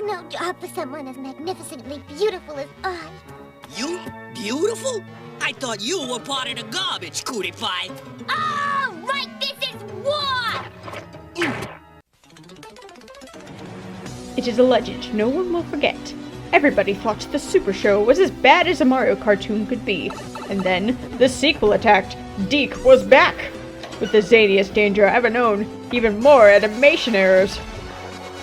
no job for someone as magnificently beautiful as I. You? Beautiful? I thought you were part of the garbage, Cootie Pie. Oh, right, this is war! It is a legend no one will forget. Everybody thought the Super Show was as bad as a Mario cartoon could be. And then, the sequel attacked. Deke was back! With the zaniest danger ever known, even more animation errors.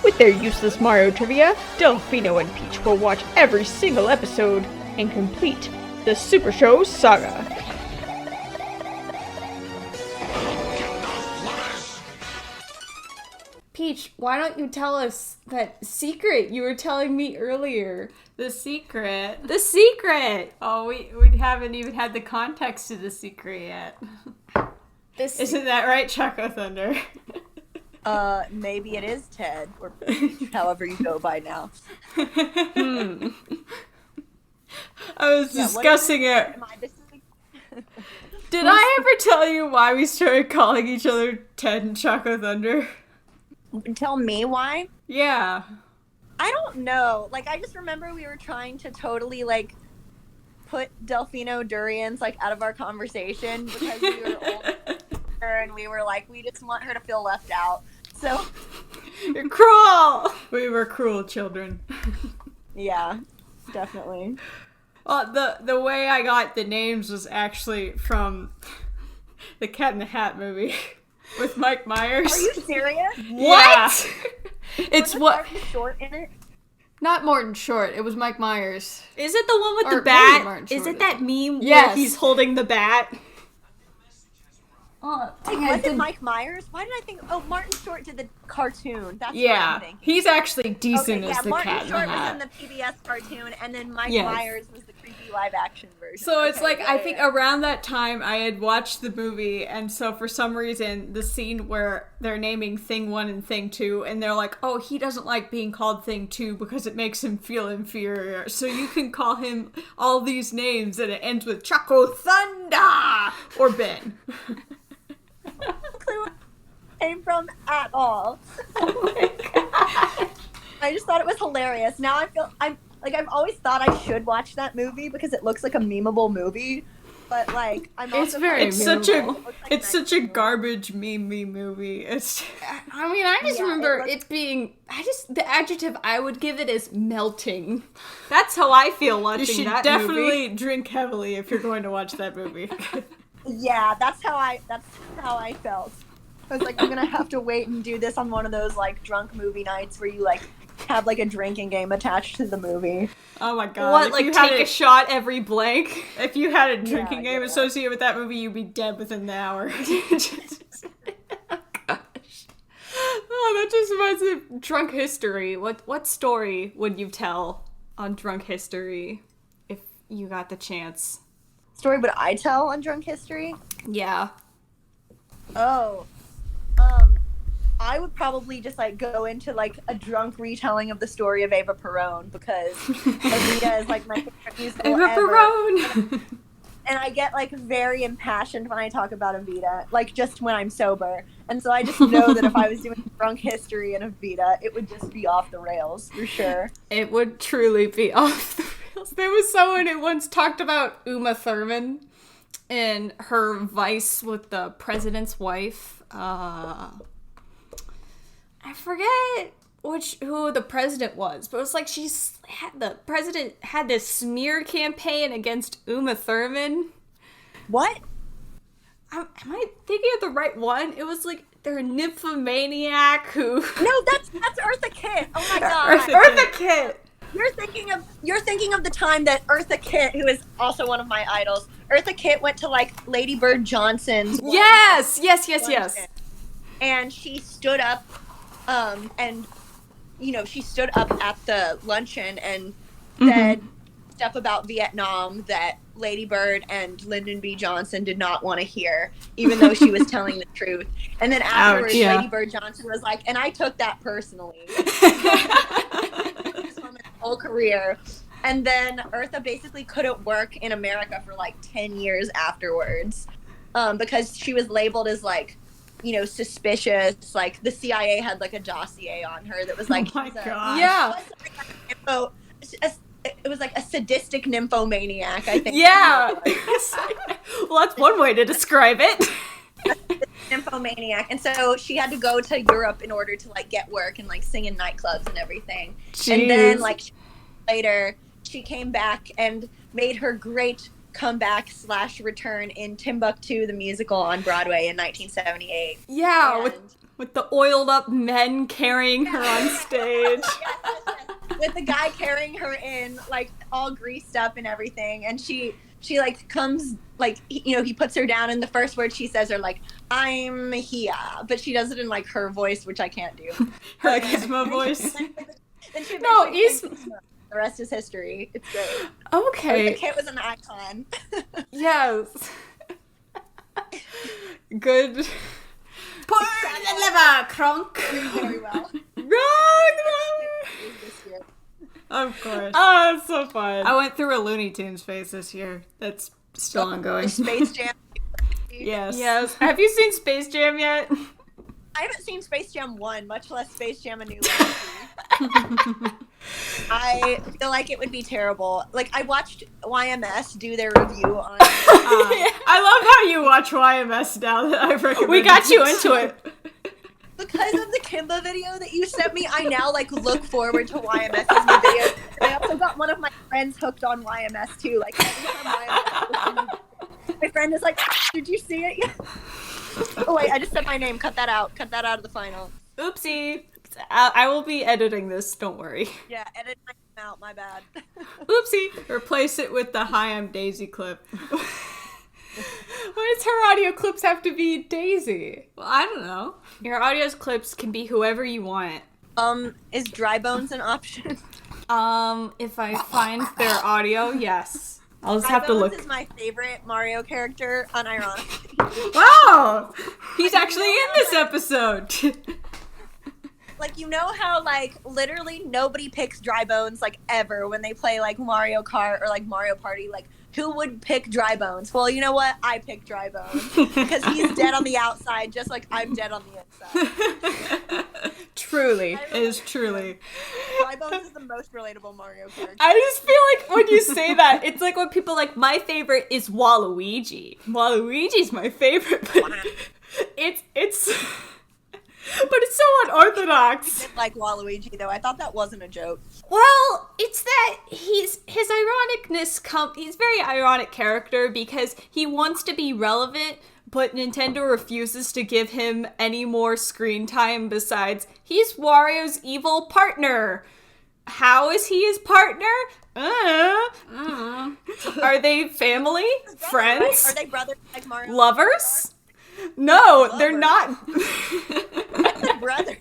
With their useless Mario trivia, Delfino and Peach will watch every single episode and complete the Supershow Saga. Peach, why don't you tell us that secret you were telling me earlier? The secret? The secret! Oh, we haven't even had the context to the secret yet. Isn't that right, Choco Thunder? Maybe it is Ted, or however you go by now. I was discussing it. Did I ever tell you why we started calling each other Ted and Choco Thunder? Tell me why? Yeah. I don't know. Like, I just remember we were trying to totally, like, put Delfino Durians, like, out of our conversation because we were older and we were like, we just want her to feel left out. So. You're cruel! We were cruel children. Yeah, definitely. Well, the way I got the names was actually from the Cat in the Hat movie with Mike Myers. Are you serious? What? Yeah. It's what? Martin Short in it? Not Morton Short, it was Mike Myers. Is it the one with Or the bat? maybe Martin Is Short. it that meme Yes. where he's holding the bat? Oh, Was it Mike Myers? Why did I think? Oh, Martin Short did the cartoon. That's what Yeah, I'm thinking. he's actually decent Okay, as yeah, the Martin Cat in the Short was Hat. in the PBS cartoon, and then Mike Yes. Myers was the creepy live-action version. So it's Okay, like, yeah, I think yeah. around that time I had watched the movie, and so for some reason, the scene where they're naming Thing 1 and Thing 2, and they're like, oh, he doesn't like being called Thing 2 because it makes him feel inferior, so you can call him all these names, and it ends with Choco Thunder! Or Ben. Clue where it came from at all. Oh my god. I just thought it was hilarious. Now I've always thought I should watch that movie because it looks like a memeable movie. But like I'm also It's such a nice. garbage meme movie. It's I mean, I just Yeah, remember it it being, the adjective I would give it is melting. That's how I feel watching You should that definitely movie. Drink heavily if you're going to watch that movie. Yeah, that's how I felt. I was like, I'm gonna have to wait and do this on one of those like drunk movie nights where you like have like a drinking game attached to the movie. Oh my god. What, if like you had take a shot every blank? If you had a drinking game yeah. associated with that movie, you'd be dead within the hour. Oh, that just reminds me of Drunk History. What story would you tell on Drunk History if you got the chance? Story would I tell on Drunk History? Yeah. Oh. I would probably just like go into like a drunk retelling of the story of Eva Perón because Evita is like my favorite musical Eva ever. Perón! And I get like very impassioned when I talk about Evita, like just when I'm sober. And so I just know that if I was doing Drunk History and Evita, it would just be off the rails for sure. It would truly be off the rails. There was someone who once talked about Uma Thurman and her vice with the president's wife. I forget who the president was, but it was like the president had this smear campaign against Uma Thurman. What? Am I thinking of the right one? It was like they're a nymphomaniac who. No, that's Eartha Kitt. Oh my god. Eartha Kitt. You're thinking of the time that Eartha Kitt, who is also one of my idols, Eartha Kitt went to like Lady Bird Johnson's. Yes. And she stood up, she stood up at the luncheon and said stuff about Vietnam that Lady Bird and Lyndon B. Johnson did not want to hear, even though she was telling the truth. And then afterwards, Lady Bird Johnson was like, and I took that personally. This woman's whole career. And then Eartha basically couldn't work in America for like 10 years afterwards because she was labeled as like, suspicious. Like the CIA had like a dossier on her that was like, Oh my God. Yeah. It was like a sadistic nymphomaniac, I think. Yeah. Well, that's one way to describe it. Nymphomaniac, and so she had to go to Europe in order to like get work and like sing in nightclubs and everything. Jeez. And then like later she came back and made her great comeback / return in Timbuktu the musical on Broadway in 1978. Yeah, And- with the oiled up men carrying her on stage. Yes. With the guy carrying her in like all greased up and everything, and she like comes like he puts her down, and the first words she says are like, "I'm here," but she does it in like her voice, which I can't do. Her gizmo voice. Then she No, eventually sings Gizmo. The rest is history. It's great. Okay. The kid was an icon. Yes. Good. Pour the liver, Kronk. Very well. Of course. Oh, it's so fun. I went through a Looney Tunes phase this year. That's still ongoing. Space Jam. Yes. Yes. Have you seen Space Jam yet? I haven't seen Space Jam 1, much less Space Jam A New Legacy. I feel like it would be terrible. Like, I watched YMS do their review on... I love how you watch YMS now that I've recommended. We got you into it. Because of the Kimba video that you sent me, I now, like, look forward to YMS's new videos. I also got one of my friends hooked on YMS, too. Like, every time YMS... My friend is like, did you see it yet? Oh, wait, I just said my name. Cut that out. Cut that out of the final. Oopsie. I will be editing this, don't worry. Yeah, edit my name out. My bad. Oopsie. Replace it with the Hi, I'm Daisy clip. Why does her audio clips have to be Daisy? Well, I don't know. Your audio clips can be whoever you want. Is Dry Bones an option? If I find their audio, yes. I'll just Dry have to Bones look. is my favorite Mario character, unironically. Wow! He's actually in this episode. Like, you know how, like, literally nobody picks Dry Bones, like, ever when they play, like, Mario Kart or, like, Mario Party. Like, who would pick Dry Bones? Well, you know what? I pick Dry Bones. Because he's dead on the outside, just like I'm dead on the inside. Truly. It is truly. Dry Bones is the most relatable Mario character. I just feel like when you say that, it's like when people like, my favorite is Waluigi. Waluigi's my favorite, but it's but it's so unorthodox. I did like Waluigi, though. I thought that wasn't a joke. Well, it's that his ironicness he's a very ironic character because he wants to be relevant, but Nintendo refuses to give him any more screen time besides he's Wario's evil partner. How is he his partner? Are they family? Friends? Right? Are they brothers like Mario? Lovers? No, they're Lovers. not. I said brothers.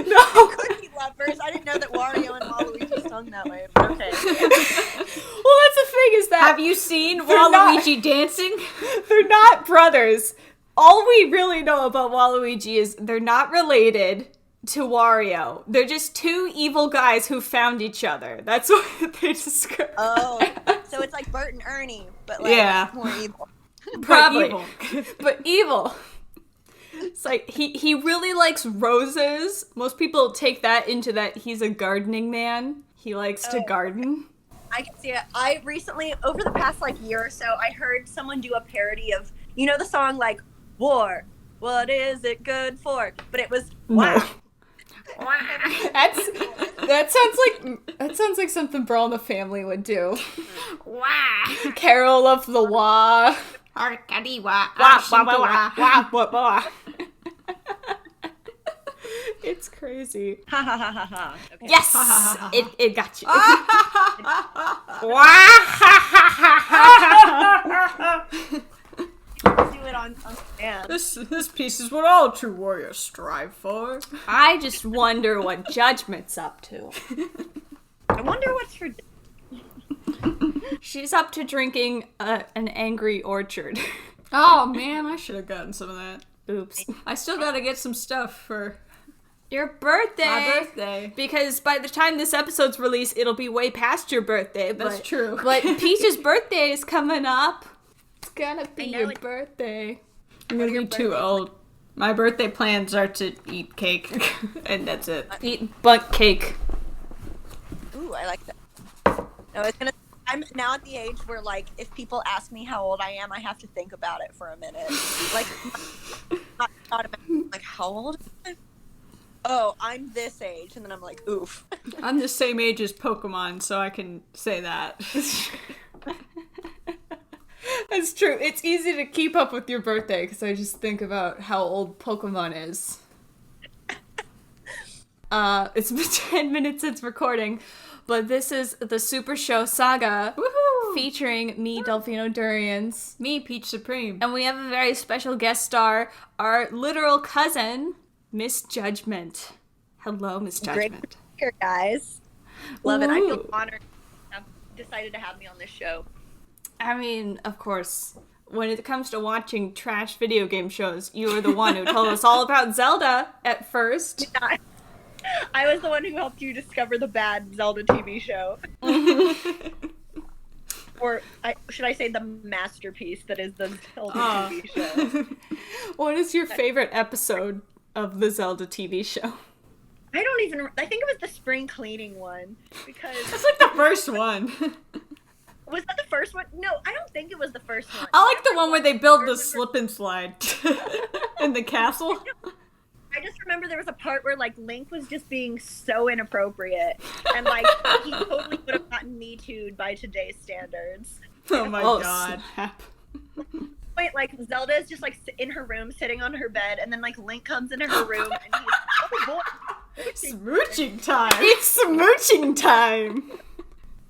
No. Could be lovers. I didn't know that Wario and Waluigi sung that way. But okay. Well, that's the thing is that Have you seen They're not- Waluigi dancing? they're not brothers. All we really know about Waluigi is they're not related to Wario. They're just two evil guys who found each other. That's what they describe. Oh, so it's like Bert and Ernie, but like Yeah. more evil. Probably. Evil. But evil. It's like he really likes roses. Most people take that into that he's a gardening man. He likes to garden. I can see it. I recently, over the past like year or so, I heard someone do a parody of, you know, the song like "War, what is it good for?" But it was wow. That sounds like something Brawl in the Family would do. Wah! Carol of the Wah. Arkadiwa. Wah, wah, wah, wah, wah, wah. It's crazy. Ha ha ha ha ha. Okay. Yes, it got you. Let's do it on stand. This piece is what all true warriors strive for. I just wonder what Judgment's up to. I wonder what's for. She's up to drinking an angry orchard. Oh man, I should have gotten some of that. Oops. I still gotta get some stuff for Your birthday. my birthday. Because by the time this episode's released, it'll be way past your birthday. That's true. But Peach's birthday is coming up. It's gonna be know your it. birthday. I'm gonna be too old. My birthday plans are to eat cake, and that's it. Eat butt cake. Ooh, I like that. No, I'm now at the age where, like, if people ask me how old I am, I have to think about it for a minute. Like, not like, how old am I? Oh, I'm this age, and then I'm like, oof. I'm the same age as Pokemon, so I can say that. That's true. It's easy to keep up with your birthday because I just think about how old Pokemon is. It's been 10 minutes since recording, but this is the Supershow Saga. Woohoo! Featuring me, Delfino Durians. Me, Peach Supreme. And we have a very special guest star, our literal cousin, Miss Judgment. Hello, Miss Great Judgment. to be here, guys. Love it. I Ooh. feel honored to have decided to have me on this show. I mean, of course, when it comes to watching trash video game shows, you were the one who told us all about Zelda at first. Yeah. I was the one who helped you discover the bad Zelda TV show. Should I say the masterpiece that is the Zelda TV show? What is your favorite episode of the Zelda TV show? I think it was the spring cleaning one, because... That's like the first one. Was that the first one? No, I don't think it was the first one. I like the one where they build the slip and slide in the castle. I just remember there was a part where, like, Link was just being so inappropriate, and, like, he totally would have gotten Me Too'd by today's standards. Oh my god. Snap. Wait, like, Zelda is just, like, in her room, sitting on her bed, and then, like, Link comes into her room, and he's, oh boy. Smooching time. It's smooching time!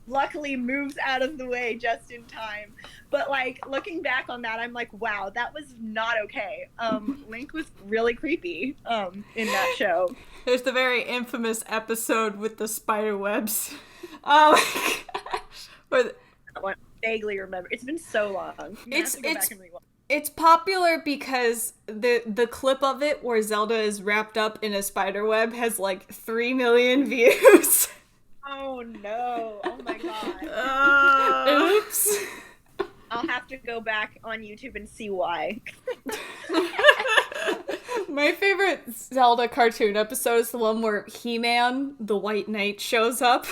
Luckily moves out of the way just in time. But, like, looking back on that, I'm like, wow, that was not okay. Link was really creepy in that show. There's the very infamous episode with the spider webs. Oh my gosh. That one, I vaguely remember. It's been so long. I'm gonna have to go back and rewatch. It's popular because the clip of it where Zelda is wrapped up in a spider web has like 3 million views. Oh no! Oh my god! Oops. I'll have to go back on YouTube and see why. My favorite Zelda cartoon episode is the one where He-Man, the White Knight, shows up.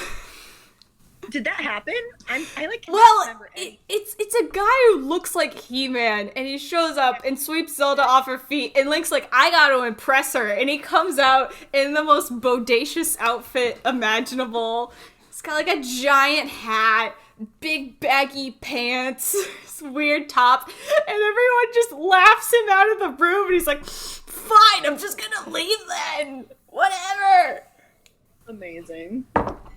Did that happen? I like. Well, remember it's a guy who looks like He-Man, and he shows up and sweeps Zelda off her feet, and Link's like, I gotta impress her, and he comes out in the most bodacious outfit imaginable. He's got like a giant hat, big baggy pants, this weird top, and everyone just laughs him out of the room, and he's like, fine, I'm just gonna leave then, whatever. Amazing.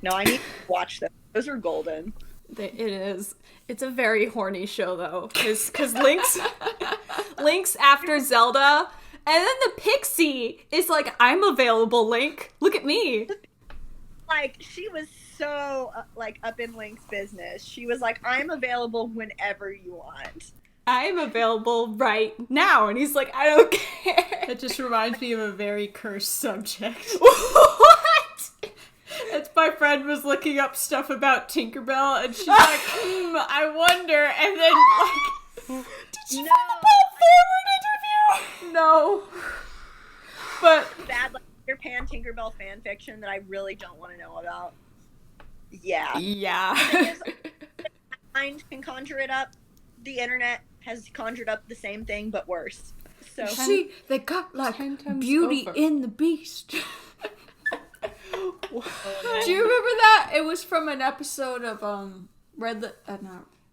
No, I need to watch them. Those are golden. It is. It's a very horny show, though, because Link's after Zelda, and then the pixie is like, I'm available, Link. Look at me. Like, she was so, like, up in Link's business. She was like, I'm available whenever you want. I'm available right now. And he's like, I don't care. That just reminds me of a very cursed subject. What? It's my friend was looking up stuff about Tinkerbell, and she's like, I wonder, and then, like, Did you find the Paul Forward interview? No. But bad, like, Peter Pan Tinkerbell fan fiction that I really don't want to know about. Yeah. Yeah. The thing is, the mind can conjure it up. The internet has conjured up the same thing, but worse. So See, they got, like, 10 times Beauty over. in the Beast. Do you remember that? It was from an episode of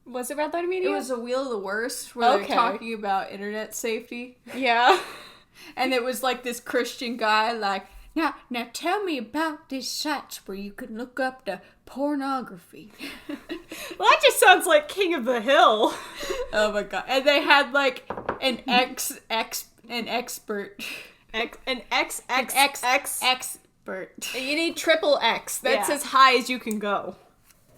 was it Red Letter Media? It was A Wheel of the Worst, where Okay. they're talking about internet safety. Yeah. And it was like this Christian guy, like, now tell me about these sites where you can look up the pornography. Well, that just sounds like King of the Hill. Oh my god. And they had like an expert. An expert. You need triple X. That's Yeah. as high as you can go.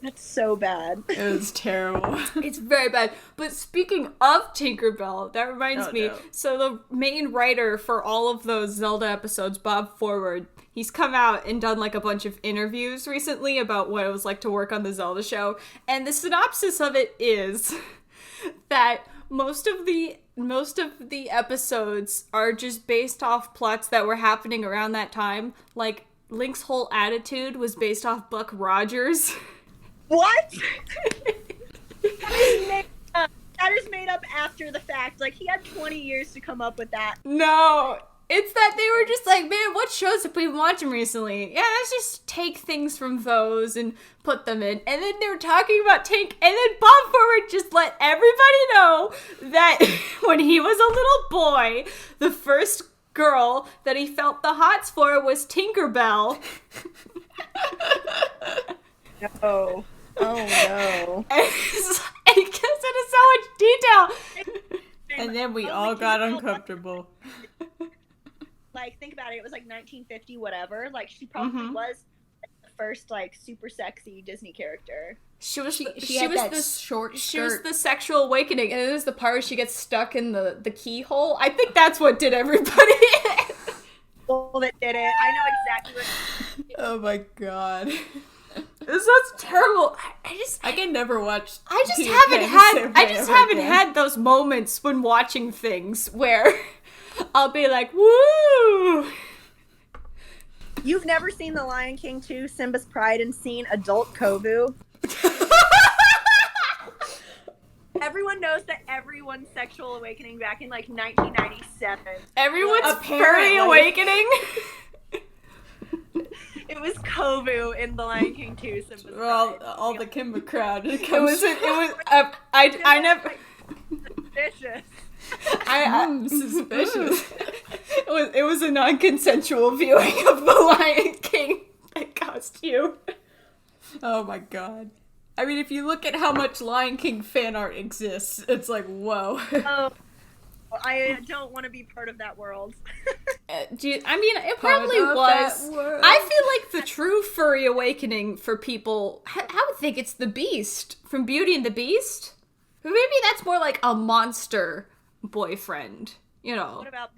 that's so bad. It was terrible. It's very bad. But speaking of Tinkerbell, that reminds me. no. So the main writer for all of those Zelda episodes, Bob Forward, he's come out and done like a bunch of interviews recently about what it was like to work on the Zelda show. And the synopsis of it is that most of the episodes are just based off plots that were happening around that time. Like, Link's whole attitude was based off Buck Rogers. What? That is made up after the fact. Like, he had 20 years to come up with that. No, it's that they were just like, man, what shows have we been watching recently? Yeah, let's just take things from those and put them in. And then they were talking about Tink, and then Bob Forward just let everybody know that when he was a little boy, the first girl that he felt the hots for was Tinkerbell. No. Oh, no. And he goes into so much detail. And then we all got uncomfortable. Like, think about it. It was like 1950, whatever. Like, she probably was the first, like, super sexy Disney character. She was She the had that short skirt. She was the sexual awakening, and it was the part where she gets stuck in the keyhole. I think that's what did everybody in. Well, that did it. I know exactly what. Oh my god. This was terrible. I can never watch. I just Peter haven't Pan the had. same I way just ever haven't again. had those moments when watching things where I'll be like, "Woo!" You've never seen The Lion King 2, Simba's Pride, and seen adult Kovu? Everyone knows that everyone's sexual awakening back in, like, 1997. Everyone's Apparently. furry awakening. It was Kovu in The Lion King 2, Simba's Pride. All the Kimber crowd. It was. I never. Suspicious. Suspicious. It was a non-consensual viewing of The Lion King that caused you. Oh my god. I mean, if you look at how much Lion King fan art exists, it's like, whoa. Oh, I don't want to be part of that world. It probably Part of was. that world. I feel like the true furry awakening for people, I would think it's the Beast from Beauty and the Beast. Or maybe that's more like a monster boyfriend, you know. What about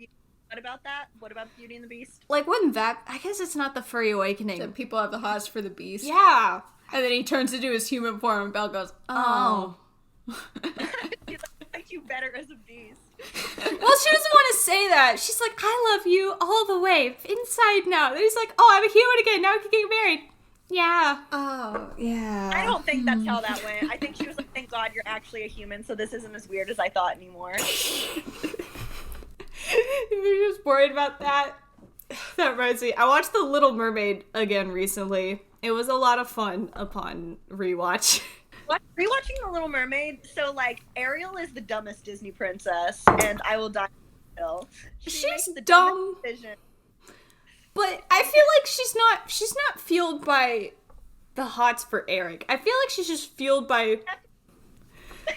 that? What about Beauty and the Beast? Like, wouldn't that... I guess it's not the furry awakening. That people have the hots for the beast. Yeah. And then he turns into his human form and Belle goes, oh. She liked you better as a beast. Well, she doesn't want to say that. She's like, I love you all the way, inside now. Then he's like, oh, I'm a human again. Now we can get married. Yeah. Oh, yeah. I don't think that's how that went. I think she was like, thank God you're actually a human, so this isn't as weird as I thought anymore. You're just worried about that. That reminds me. I watched The Little Mermaid again recently. It was a lot of fun upon rewatch. Rewatching The Little Mermaid, so, like, Ariel is the dumbest Disney princess, and I will die still. She's makes the dumb. dumbest decision. But I feel like she's not fueled by the hots for Eric. I feel like she's just fueled by...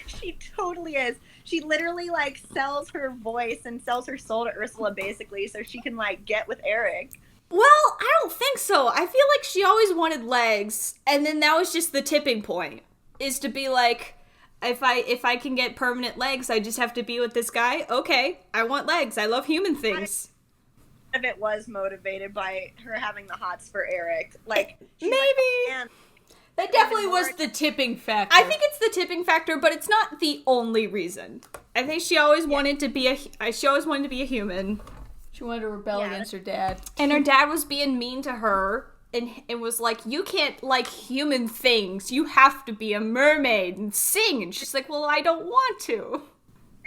She totally is. She literally, like, sells her voice and sells her soul to Ursula, basically, so she can, like, get with Eric. Well, I don't think so. I feel like she always wanted legs, and then that was just the tipping point. Is to be like, if I can get permanent legs, I just have to be with this guy? Okay, I want legs. I love human things. If it was motivated by her having the hots for Eric. Like, she's Maybe. like, man, That definitely was the tipping factor. I think it's the tipping factor, but it's not the only reason. I think she always wanted to be a human. She wanted to rebel against her dad. And her dad was being mean to her, and it was like, you can't like human things. You have to be a mermaid and sing. And she's like, well, I don't want to.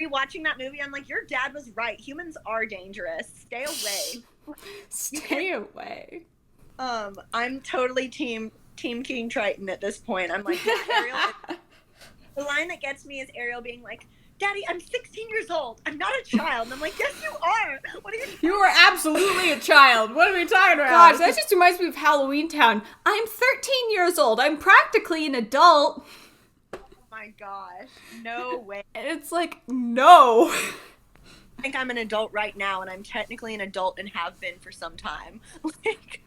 rewatching that movie, I'm like, your dad was right. Humans are dangerous. Stay away. Stay away. I'm totally team King Triton at this point. I'm like, yeah, Ariel. The line that gets me is Ariel being like, Daddy, I'm 16 years old. I'm not a child. And I'm like, yes, you are. What are you? You are absolutely a child. What are we talking about? Gosh, that just reminds me of Halloween Town. I'm 13 years old. I'm practically an adult. Oh my gosh. No way. And it's like, no. I think I'm an adult right now, and I'm technically an adult and have been for some time. Like,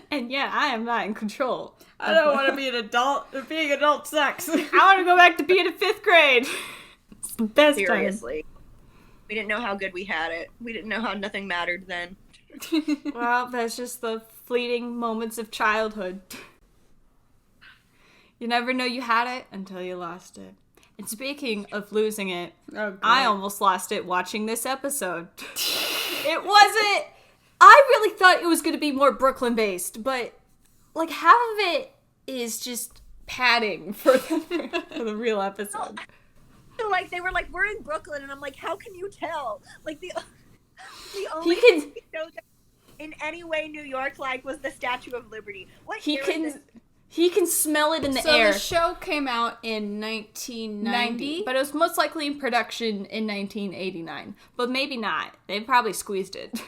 And yet, I am not in control. I don't want to be an adult. Being adult sucks. I want to go back to being in 5th grade. It's the best time. seriously. We didn't know how good we had it. We didn't know how nothing mattered then. Well, that's just the fleeting moments of childhood. You never know you had it until you lost it. And speaking of losing it, Oh, I almost lost it watching this episode. It wasn't... I really thought it was going to be more Brooklyn-based, but, like, half of it is just padding for the real episode. So, like, they were like, we're in Brooklyn, and I'm like, how can you tell? Like, the only show that in any way New York like was the Statue of Liberty. What year is this? He can smell it in the So air. the show came out in 1990. But it was most likely in production in 1989. But maybe not. They probably squeezed it.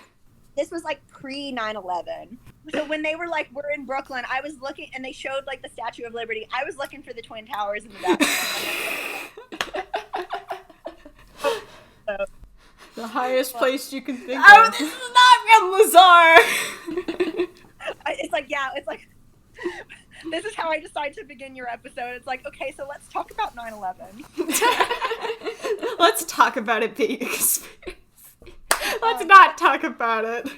This was like pre 9/11. So when they were like, we're in Brooklyn, I was looking, and they showed like the Statue of Liberty. I was looking for the Twin Towers in the background. The highest place you can think Oh, of. this is not Red Lazar! It's like, yeah, it's like, this is how I decide to begin your episode. It's like, okay, so let's talk about 9/11. Let's talk about it being a conspiracy. Let's not talk about it.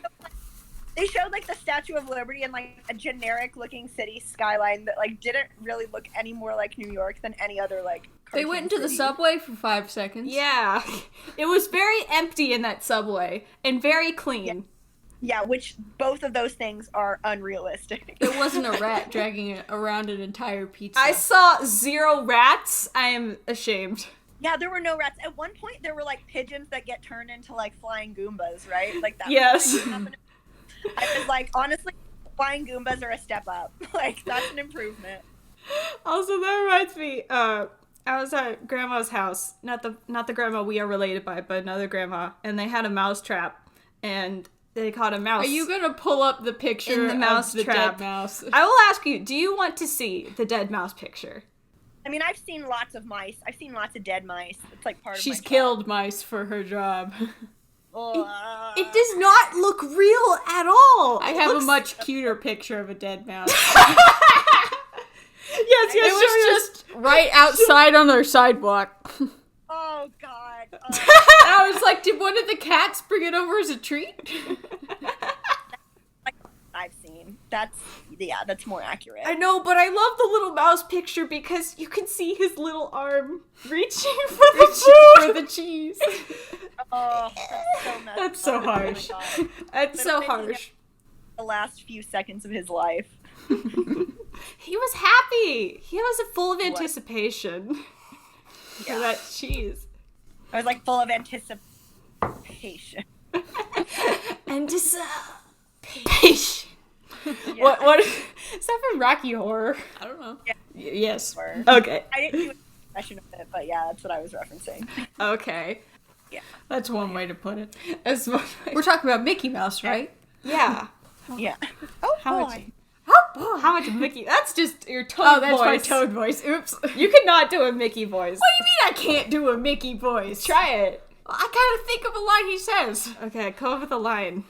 They showed like the Statue of Liberty and like a generic looking city skyline that like didn't really look any more like New York than any other like They cartoon went into the city. subway for 5 seconds. Yeah. It was very empty in that subway. And very clean. Yeah, which both of those things are unrealistic. There wasn't a rat dragging it around an entire pizza. I saw 0 rats. I am ashamed. Yeah, there were no rats. At one point, there were like pigeons that get turned into like flying Goombas, right? Like that. Yes. Was, like, I was like, honestly, flying Goombas are a step up. Like that's an improvement. Also, that reminds me, I was at grandma's house, not the grandma we are related by, but another grandma, and they had a mouse trap, and they caught a mouse. Are you gonna pull up the picture In the mouse of the trap. dead mouse? I will ask you, do you want to see the dead mouse picture? I mean, I've seen lots of mice. I've seen lots of dead mice. It's like part of She's my killed mice for her job. job. It does not look real at all. I have a much cuter picture of a dead mouse. Yes, It was just right outside on their sidewalk. Oh God. And I was like, did one of the cats bring it over as a treat? I've seen. That's more accurate. I know, but I love the little mouse picture because you can see his little arm reaching for the food. For the cheese. Oh, that's so messed That's so up. harsh. Oh my God. That's so Literally, harsh. The last few seconds of his life. He was happy. He was full of anticipation for Yeah. that cheese. I was like full of anticipation. Anticipation. What is that from Rocky Horror? I don't know. Yes. Or- Okay. I didn't do an impression of it, but yeah, that's what I was referencing. Okay. That's one way to put it. That's what We're talking about Mickey Mouse, right? yeah. Yeah. Oh How boy. much? How much Mickey? That's just your Toad Oh, that's my voice. Toad voice. Oops. You could not do a Mickey voice. What do you mean I can't do a Mickey voice? Try it. I gotta think of a line he says. Okay, come up with a line.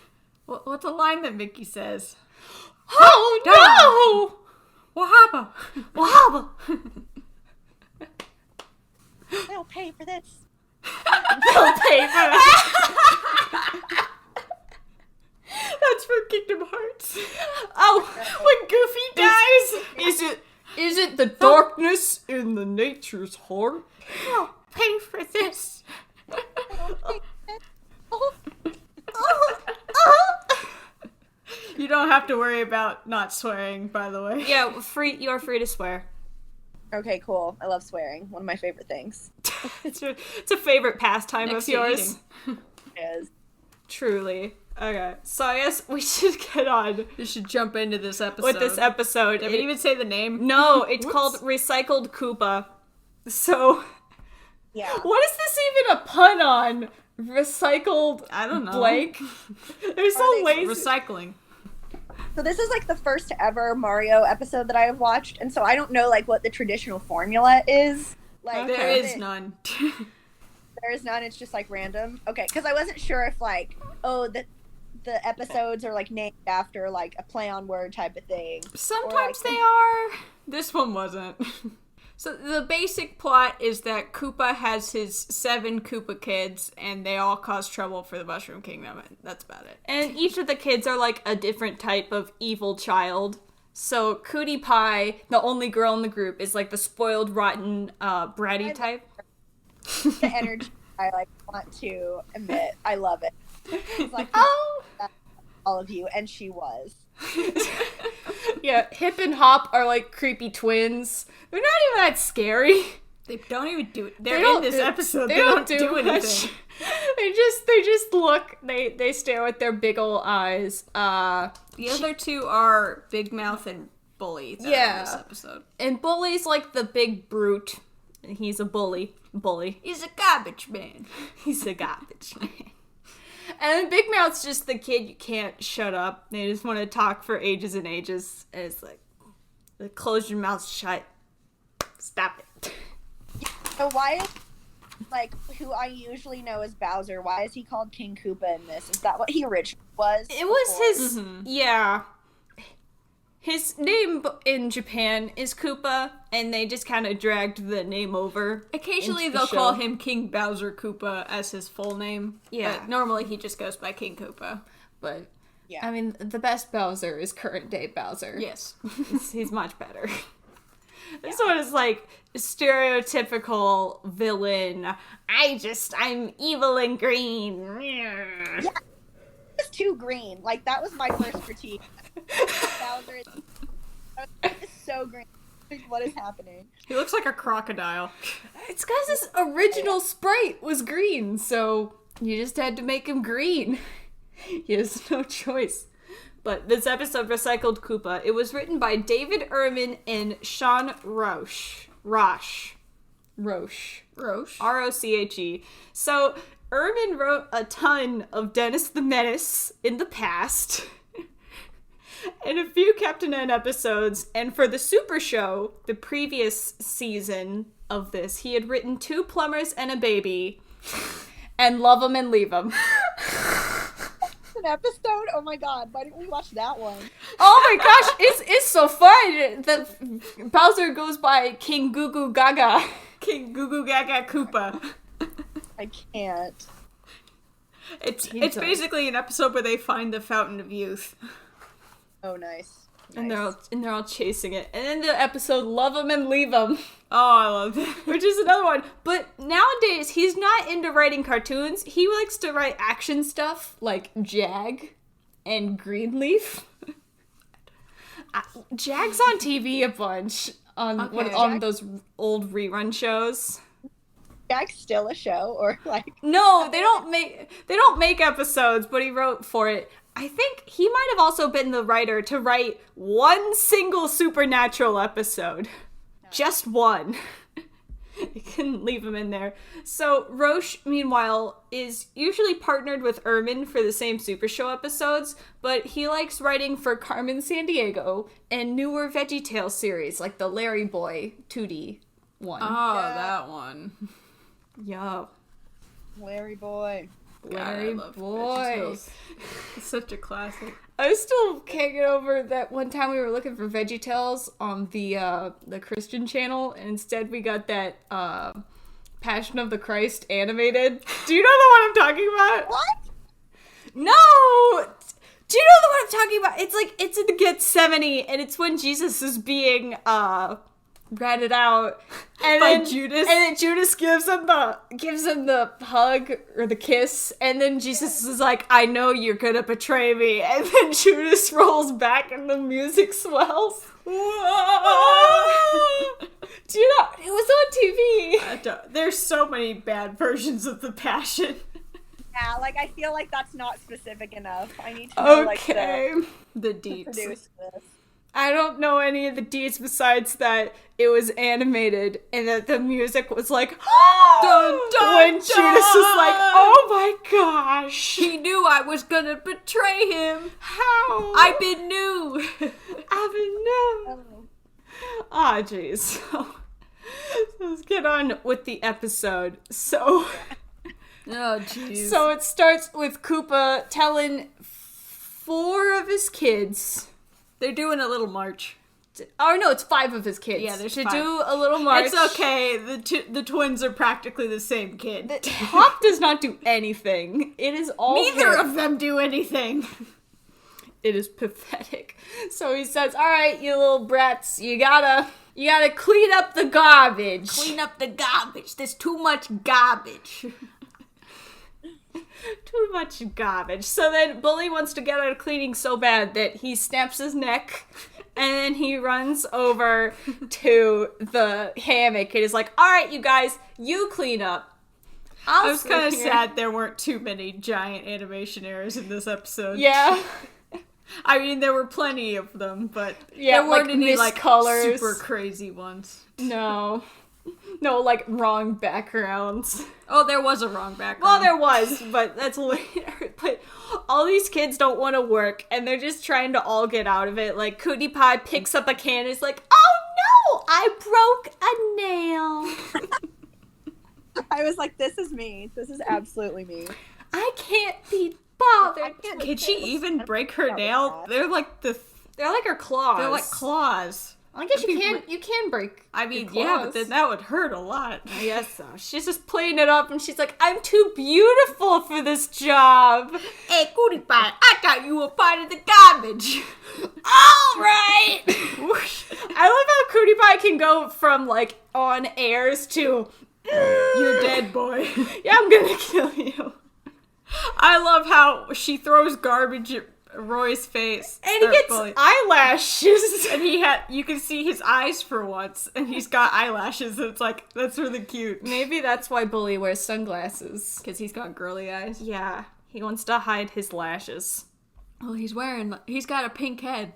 What's a line that Mickey says? Oh no! What happened? What happened? They'll pay for this. They'll pay for that. That's from Kingdom Hearts. Oh, when Goofy dies, is it the darkness in the nature's heart? They'll pay for this. You don't have to worry about not swearing, by the way. Yeah, you are free to swear. Okay, cool. I love swearing. One of my favorite things It's a favorite pastime Next of to yours. eating. is Truly. Okay, so I guess we should get on You should jump into this episode. with this episode. Did we even say the name? No, it's called Recycled Koopa. So, yeah. what is this even a pun on? Recycled I don't know. blank? They're so they lazy. Recycling. So this is like the first ever Mario episode that I have watched, and so I don't know like what the traditional formula is. Like There is is it- none. There is none. It's just like random. Okay, because I wasn't sure if like the episodes are like named after like a play on word type of thing. Sometimes Or, like, they are. This one wasn't. So the basic plot is that Koopa has his 7 Koopa kids, and they all cause trouble for the Mushroom Kingdom, and that's about it. And each of the kids are like a different type of evil child. So Cootie Pie, the only girl in the group, is like the spoiled, rotten, bratty type. The energy I want to admit. I love it. It's like, all of you, and she was. Yeah, Hip and Hop are like creepy twins. They're not even that scary. They don't even do it. They're in this episode. They don't do anything. They just look. They stare with their big ol' eyes. The other two are Big Mouth and Bully. In this episode. And Bully's like the big brute. He's a bully. He's a garbage man. He's a garbage man. And then Big Mouth's just the kid you can't shut up. They just want to talk for ages and ages. And it's like, close your mouth shut. Stop it. So why is, like, who I usually know as Bowser, why is he called King Koopa in this? Is that what he originally was? It was his, yeah. His name in Japan is Koopa, and they just kind of dragged the name over. Occasionally they'll call him King Bowser Koopa as his full name. Yeah. But normally he just goes by King Koopa. But, Yeah. I mean, the best Bowser is current day Bowser. Yes. He's much better. This one is like stereotypical villain. I'm evil and green. Yeah. It's too green. Like, that was my first critique. Bowser is so green. Like, what is happening? He looks like a crocodile. It's because his original sprite was green, so you just had to make him green. He has no choice. But this episode recycled Koopa. It was written by David Ehrman and Sean Roche. Roche. R-O-C-H-E. So, Ehrman wrote a ton of Dennis the Menace in the past. And a few Captain N episodes. And for the Super Show, the previous season of this, he had written 2 Plumbers and a Baby. And Love 'Em and Leave 'Em. An episode? Oh my god, why didn't we watch that one? Oh my gosh, it's so fun that Bowser goes by King Goo Goo Gaga. King Goo Goo Gaga Koopa. I can't. It's basically an episode where they find the Fountain of Youth. Oh, nice. And they're all chasing it. And then the episode Love 'Em and Leave 'Em. Oh, I love that. Which is another one. But nowadays, he's not into writing cartoons. He likes to write action stuff like Jag and Greenleaf. Jag's on TV a bunch on those old rerun shows. Jack's still a show, or like... No, they don't make episodes, but he wrote for it. I think he might have also been the writer to write one single Supernatural episode. Just one. You couldn't leave him in there. So Roche, meanwhile, is usually partnered with Ehrman for the same Super Show episodes, but he likes writing for Carmen Sandiego and newer VeggieTales series, like the Larry Boy 2D one. Oh, yeah. That one. Yeah. Larry Boy. Larry God, I love Boy. VeggieTales. It's such a classic. I still can't get over that one time we were looking for VeggieTales on the Christian channel, and instead we got that Passion of the Christ animated. Do you know the one I'm talking about? What? No! Do you know the one I'm talking about? It's in the Gethsemane, and it's when Jesus is being ratted out, and By then Judas? and then Judas gives him the hug or the kiss, and then Jesus is like, "I know you're gonna betray me," and then Judas rolls back, and the music swells. Do you know it was on TV? There's so many bad versions of the Passion. Yeah, like, I feel like that's not specific enough. I need to know, Okay. The deets. produce this. I don't know any of the deets besides that it was animated and that the music was like, Dun, dun, when dun! Judas was like, oh my gosh. He knew I was gonna betray him. How? I've been new. I've been new. Ah, jeez. So, let's get on with the episode. So jeez. So it starts with Koopa telling 4 of his kids. They're doing a little march. Oh no, it's 5 of his kids. Yeah, there's to 5. do a little march. It's okay. The twins are practically the same kid. Hop does not do anything. It is all Neither him. of them do anything. It is pathetic. So he says, all right, you little brats, you gotta clean up the garbage. Clean up the garbage. There's too much garbage. Too much garbage. So then Bully wants to get out of cleaning so bad that he snaps his neck and then he runs over to the hammock and is like, all right, you guys, you clean up. I was kind of sad there weren't too many giant animation errors in this episode. Yeah. I mean, there were plenty of them, but Yeah, there weren't like any like miscolors. super crazy ones. No. No, like wrong backgrounds. Oh, there was a wrong background. Well, there was, but that's later. But all these kids don't want to work, and they're just trying to all get out of it. Like, Cootie Pie picks up a can and is like, oh no, I broke a nail. I was like, this is me. This is absolutely me. I can't be bothered. Can she even break her nail? They're like her claws. They're like claws. I guess you can break. I mean, your yeah, claws. but then that would hurt a lot. I guess so. She's just playing it up, and she's like, I'm too beautiful for this job. Hey, Cootie Pie, I thought you were part of the garbage. All right. I love how Cootie Pie can go from, like, on airs to, You're dead, boy. yeah, I'm gonna kill you. I love how she throws garbage at Roy's face. And he gets Bully. eyelashes. And you can see his eyes for once, and he's got eyelashes, and it's like, that's really cute. Maybe that's why Bully wears sunglasses. Because he's got girly eyes. Yeah, he wants to hide his lashes. Well, he's got a pink head.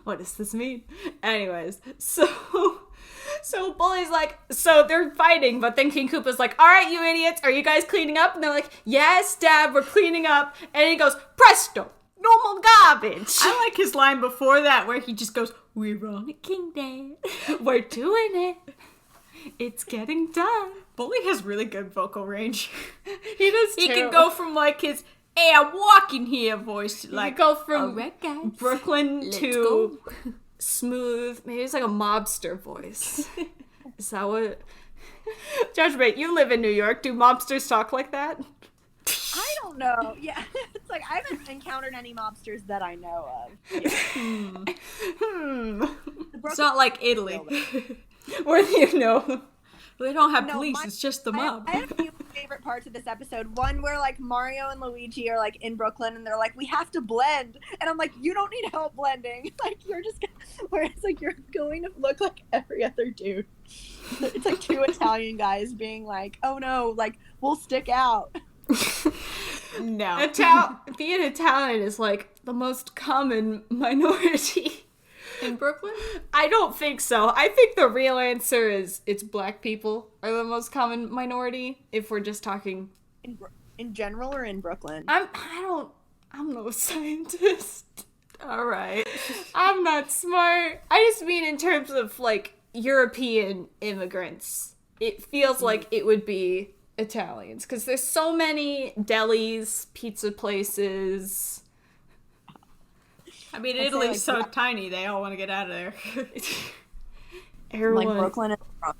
What does this mean? Anyways, so Bully's like, so they're fighting, but then King Koopa's like, all right, you idiots, are you guys cleaning up? And they're like, yes, Dad, we're cleaning up. And he goes, presto, no more garbage. I like his line before that where he just goes, we're on a kingdom. We're doing it. It's getting done. Bully has really good vocal range. He does too. He can go from like his, hey, I'm walking here voice to like, go from all right, guys, Brooklyn let's to go. Smooth. Maybe it's like a mobster voice. Is that what? Judgment, you live in New York. Do mobsters talk like that? I don't know. Yeah, it's like I haven't encountered any mobsters that I know of. Yeah. It's not like Italy. Where do you know? They don't have No, police, it's just the mob. I have a few favorite parts of this episode. One where like Mario and Luigi are like in Brooklyn and they're like, we have to blend. And I'm like, you don't need help blending. Like you're just where it's like you're going to look like every other dude. It's like two Italian guys being like, oh no, like we'll stick out. No. Being Italian is like the most common minority. In Brooklyn? I don't think so. I think the real answer is it's black people are the most common minority if we're just talking In general or in Brooklyn? I'm no scientist. All right. I'm not smart. I just mean in terms of like European immigrants. It feels like it would be Italians because there's so many delis, pizza places. I mean, I'd say, Italy's like, so tiny, they all want to get out of there. Everyone. Like Brooklyn and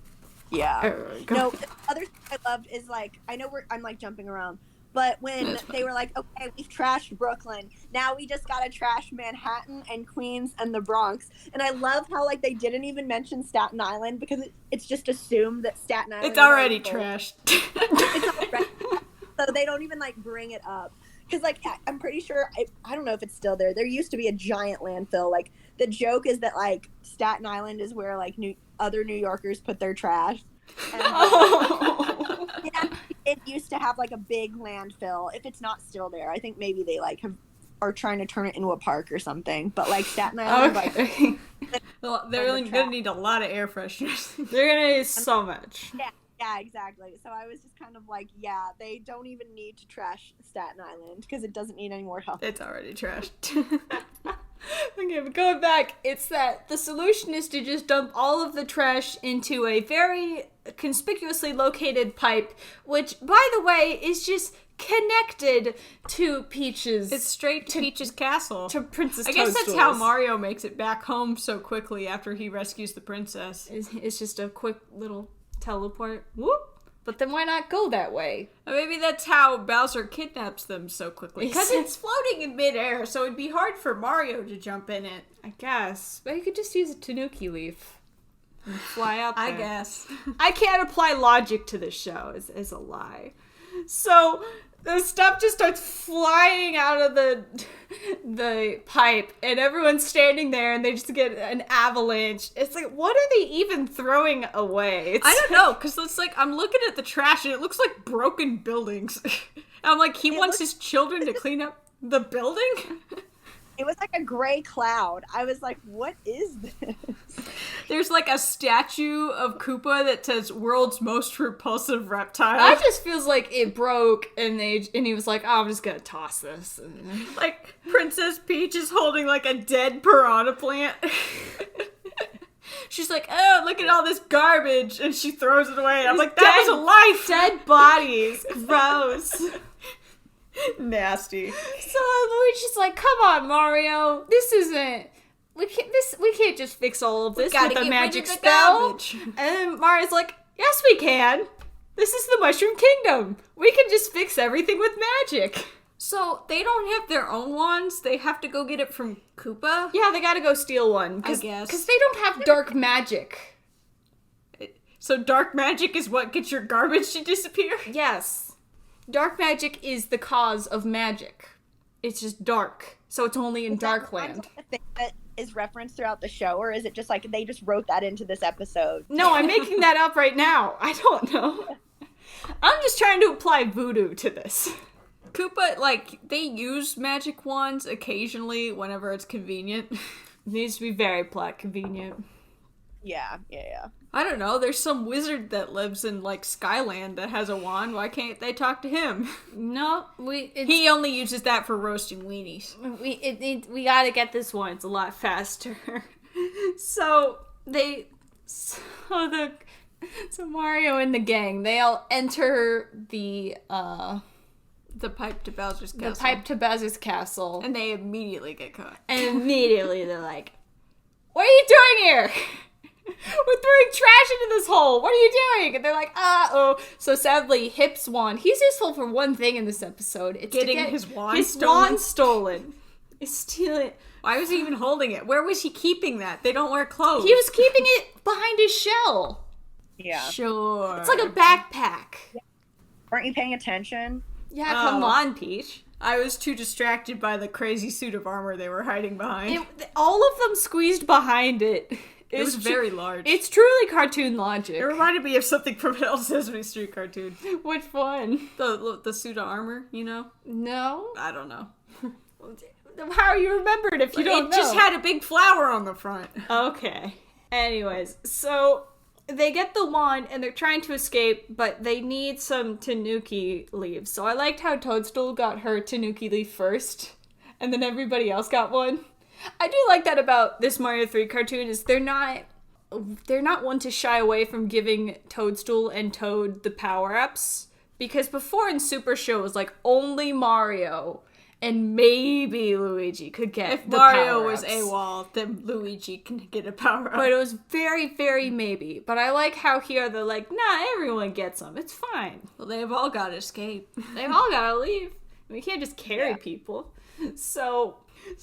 yeah. Go. No, the other thing I loved is like I know I'm like jumping around, but when they were like, okay, we've trashed Brooklyn, now we just gotta trash Manhattan and Queens and the Bronx. And I love how like they didn't even mention Staten Island because it's just assumed that Staten Island It's already trashed. It's already, so they don't even like bring it up. Because, like, I'm pretty sure, I don't know if it's still there. There used to be a giant landfill. Like, the joke is that, like, Staten Island is where, like, other New Yorkers put their trash. And, it used to have, like, a big landfill. If it's not still there, I think maybe they, like, are trying to turn it into a park or something. But, like, Staten Island, Okay. Well, they're going to need a lot of air fresheners. They're gonna need so much. Yeah, exactly. So I was just kind of like, yeah, they don't even need to trash Staten Island because it doesn't need any more help. It's already trashed. Okay, but going back, it's that the solution is to just dump all of the trash into a very conspicuously located pipe, which, by the way, is just connected to Peach's. It's straight to Peach's castle. To Princess I guess that's Toadstool's. how Mario makes it back home so quickly after he rescues the princess. It's just a quick little teleport. Whoop, But then why not go that way? Maybe that's how Bowser kidnaps them so quickly. Because it's floating in midair, so it'd be hard for Mario to jump in it. I guess. But you could just use a Tanuki leaf and fly out there. I guess. I can't apply logic to this show, is a lie. So the stuff just starts flying out of the pipe, and everyone's standing there, and they just get an avalanche. It's like, what are they even throwing away? I don't know, because it's like, I'm looking at the trash, and it looks like broken buildings. I'm like, he wants his children to clean up the building? It was like a gray cloud. I was like, what is this? There's like a statue of Koopa that says world's most repulsive reptile. It just feels like it broke, and he was like, oh, I'm just gonna toss this. And like Princess Peach is holding like a dead piranha plant. She's like, oh, look at all this garbage, and she throws it away. And I'm like, that was a life. Dead bodies. Gross. Nasty. So Luigi's like, come on, Mario. This isn't... We can't just fix all of this with a magic spell. And Mario's like, yes, we can. This is the Mushroom Kingdom. We can just fix everything with magic. So they don't have their own wands? They have to go get it from Koopa? Yeah, they gotta go steal one. I guess. Because they don't have dark magic. So dark magic is what gets your garbage to disappear? Yes. Dark magic is the cause of magic. It's just dark. So it's only in Darkland. A thing that is referenced throughout the show, or is it just like they just wrote that into this episode? No, I'm making that up right now. I don't know. I'm just trying to apply voodoo to this. Koopa, like, they use magic wands occasionally whenever it's convenient. It needs to be very plot convenient. Yeah. I don't know, there's some wizard that lives in, like, Skyland that has a wand. Why can't they talk to him? No, he only uses that for roasting weenies. We gotta get this one. It's a lot faster. So Mario and the gang, they all enter the pipe to Bowser's castle. The pipe to Bowser's castle. And they immediately get caught. And immediately they're like, what are you doing here? We're throwing trash into this hole. What are you doing? And they're like, uh-oh. So sadly, Hip's wand, he's useful for one thing in this episode. It's getting his wand stolen. He's stealing. Why was he even holding it? Where was he keeping that? They don't wear clothes. He was keeping it behind his shell. Yeah. Sure. It's like a backpack. Aren't you paying attention? Yeah, come on, Peach. I was too distracted by the crazy suit of armor they were hiding behind. All of them squeezed behind it. It was very large. It's truly cartoon logic. It reminded me of something from an old Sesame Street cartoon. Which one? The suit of armor, you know? No. I don't know. How are you remembered if you don't know? It just had a big flower on the front. Okay. Anyways, so they get the wand and they're trying to escape, but they need some Tanuki leaves. So I liked how Toadstool got her Tanuki leaf first, and then everybody else got one. I do like that about this Mario 3 cartoon, is they're not one to shy away from giving Toadstool and Toad the power-ups. Because before in Supershow it was like only Mario and maybe Luigi could get the power-ups. If Mario was AWOL, then Luigi can get a power-up. But it was very, very maybe. But I like how here they're like, nah, everyone gets them. It's fine. Well, they've all got to escape. They've all got to leave. We can't just carry people. So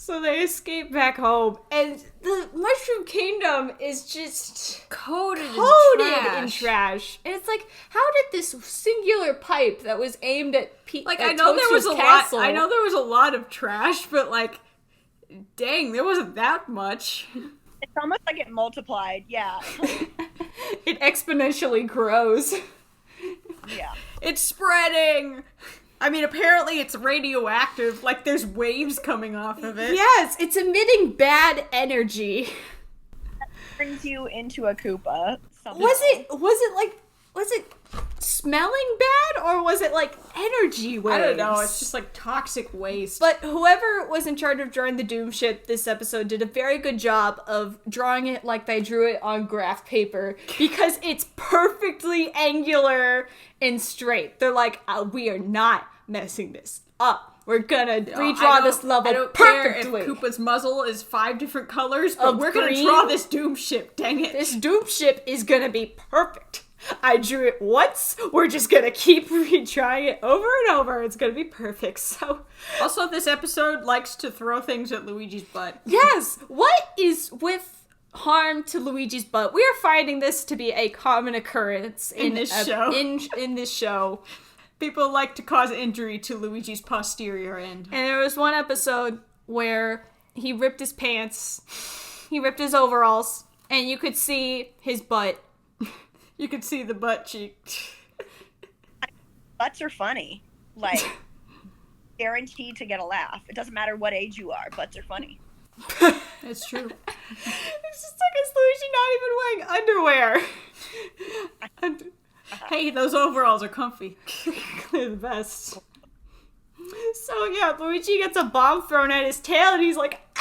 they escape back home, and the Mushroom Kingdom is just coated in trash. And it's like, how did this singular pipe that was aimed at I know there was a castle, lot. I know there was a lot of trash, but like, dang, there wasn't that much. It's almost like it multiplied. Yeah. It exponentially grows. Yeah. It's spreading. I mean, apparently it's radioactive. Like, there's waves coming off of it. Yes, it's emitting bad energy. That brings you into a Koopa. Was it smelling bad, or was it like energy waves? I don't know. It's just like toxic waste. But whoever was in charge of drawing the Doom ship this episode did a very good job of drawing it like they drew it on graph paper, because it's perfectly angular and straight. They're like, we are not messing this up. We're gonna redraw this level I don't perfectly. care if Koopa's muzzle is 5 different colors, but we're green. gonna draw this Doom ship, dang it. This Doom ship is gonna be perfect. I drew it once. We're just gonna keep retrying it over and over. It's gonna be perfect. So, also, this episode likes to throw things at Luigi's butt. Yes! What is with harm to Luigi's butt? We are finding this to be a common occurrence In this show. In this show. People like to cause injury to Luigi's posterior end. And there was one episode where he ripped his pants, he ripped his overalls, and you could see his butt. You could see the butt cheek. Butts are funny. Like, guaranteed to get a laugh. It doesn't matter what age you are. Butts are funny. It's true. It's just like, is Luigi not even wearing underwear? Hey, those overalls are comfy. They're the best. So yeah, Luigi gets a bomb thrown at his tail and he's like, ah!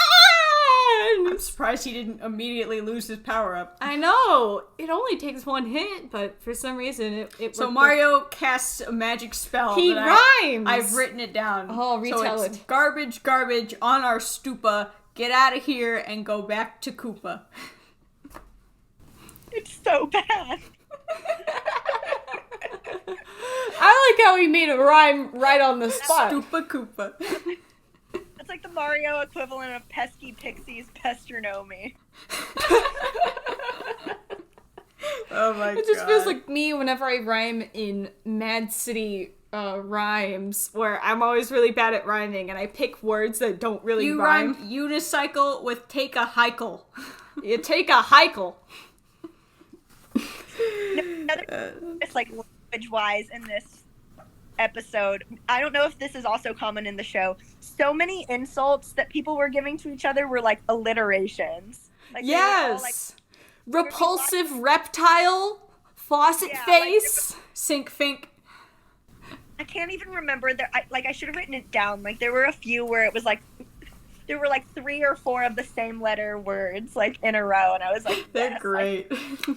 I'm surprised he didn't immediately lose his power-up. I know! It only takes one hit, but for some reason it So Mario casts a magic spell. He rhymes! I've written it down. Oh, retell so it's it. Garbage, garbage on our stupa. Get out of here and go back to Koopa. It's so bad. I like how he made a rhyme right on the spot. Stupa Koopa. It's like the Mario equivalent of Pesky Pixie's Pestronomy. Oh my god. It just feels like me whenever I rhyme in Mad City rhymes, where I'm always really bad at rhyming and I pick words that don't really you rhyme. rhyme unicycle with take a hykel. You take a hykel. It's like language-wise in this episode. I don't know if this is also common in the show. So many insults that people were giving to each other were like alliterations. Like, they were all, like, Yes! Repulsive reptile, faucet Yeah, face. Sink fink. I can't even remember. I should have written it down. Like, there were a few where it was like, there were like 3 or 4 of the same letter words like in a row, and I was like, They're yes, great.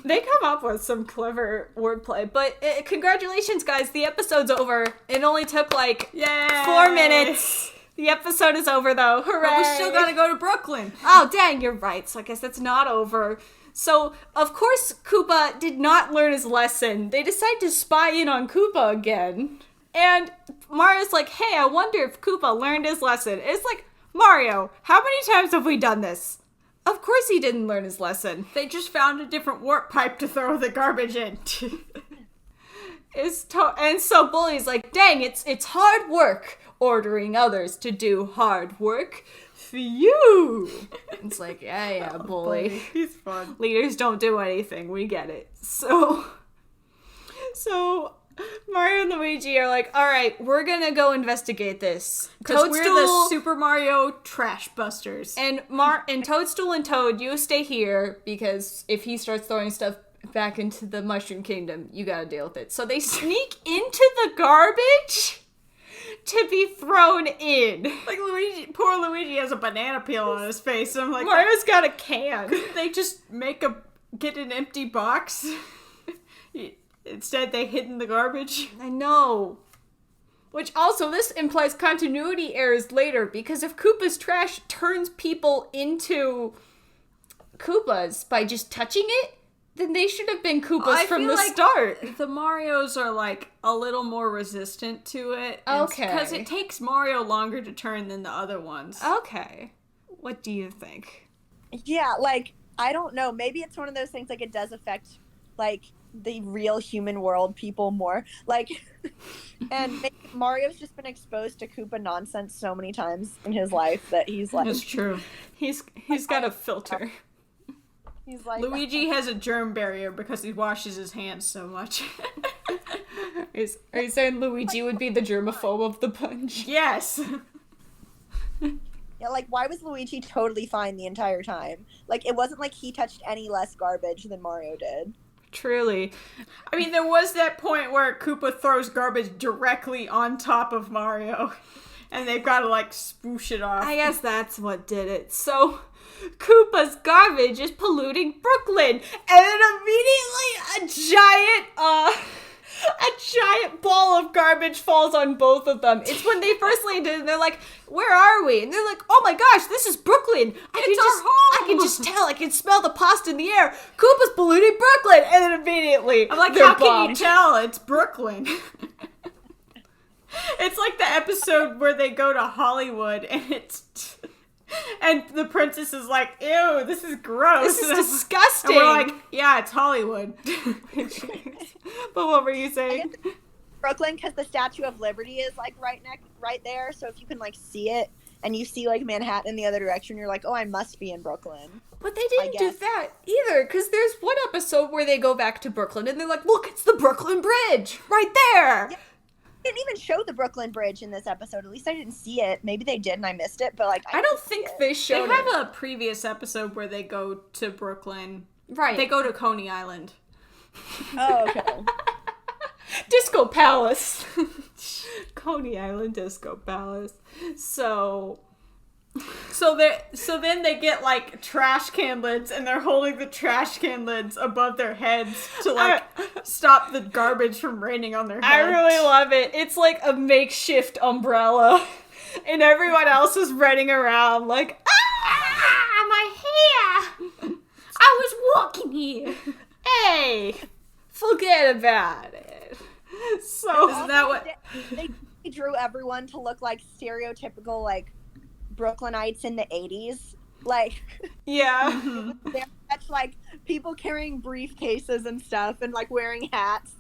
They come up with some clever wordplay, but congratulations, guys! The episode's over. It only took like Yay! 4 minutes. The episode is over, though. Hooray! But we still gotta go to Brooklyn. Oh, dang! You're right. So I guess that's not over. So of course, Koopa did not learn his lesson. They decide to spy in on Koopa again, and Mario's like, "Hey, I wonder if Koopa learned his lesson." It's like, Mario, how many times have we done this? Of course he didn't learn his lesson. They just found a different warp pipe to throw the garbage in. And so Bully's like, dang, it's hard work ordering others to do hard work for you. It's like, yeah, Bully. He's fun. Leaders don't do anything. We get it. So Mario and Luigi are like, all right, we're gonna go investigate this. Because we're the Super Mario Trash Busters. And Toadstool and Toad, you stay here, because if he starts throwing stuff back into the Mushroom Kingdom, you gotta deal with it. So they sneak into the garbage to be thrown in. Like, poor Luigi has a banana peel on his face. I'm like, Mario's got a can. they just get an empty box? Instead, they hid in the garbage. I know. Which also, this implies continuity errors later, because if Koopa's trash turns people into Koopas by just touching it, then they should have been Koopas from the start. The Marios are, like, a little more resistant to it. Okay. Because it takes Mario longer to turn than the other ones. Okay. What do you think? Yeah, like, I don't know. Maybe it's one of those things, like, it does affect, like, the real human world people more. Like, and maybe Mario's just been exposed to Koopa nonsense so many times in his life that he's like... That's true. He's got a filter. He's like... Luigi has a germ barrier because he washes his hands so much. Are you saying Luigi would be the germaphobe of the bunch? Yes! Yeah, like, why was Luigi totally fine the entire time? Like, it wasn't like he touched any less garbage than Mario did. Truly. I mean, there was that point where Koopa throws garbage directly on top of Mario. And they've got to, like, spoosh it off. I guess that's what did it. So, Koopa's garbage is polluting Brooklyn. And then immediately a giant, A giant ball of garbage falls on both of them. It's when they first landed and they're like, where are we? And they're like, oh my gosh, this is Brooklyn. I can just tell. I can smell the pasta in the air. Koopa's polluting Brooklyn. And then immediately, I'm like, they're how can bombed. you tell? It's Brooklyn. It's like the episode where they go to Hollywood and the princess is like, ew, this is gross. This is disgusting. And we're like, yeah, it's Hollywood. But what were you saying? Brooklyn, because the Statue of Liberty is like right there. So if you can like see it and you see like Manhattan in the other direction, you're like, oh, I must be in Brooklyn. But they didn't do that either, because there's one episode where they go back to Brooklyn and they're like, look, it's the Brooklyn Bridge right there. Yeah. They didn't even show the Brooklyn Bridge in this episode. At least I didn't see it. Maybe they did and I missed it, but like I don't think they showed They have a previous episode where they go to Brooklyn. Right. They go to Coney Island. Oh, okay. Disco Palace. Coney Island Disco Palace. So then they get like trash can lids and they're holding the trash can lids above their heads to like stop the garbage from raining on their heads. I really love it. It's like a makeshift umbrella. And everyone else is running around like, ah, my hair. I was walking here. Hey, forget about it. So Isn't that what they drew everyone to look like stereotypical like Brooklynites in the 80s. Like, yeah. That's like people carrying briefcases and stuff and like wearing hats.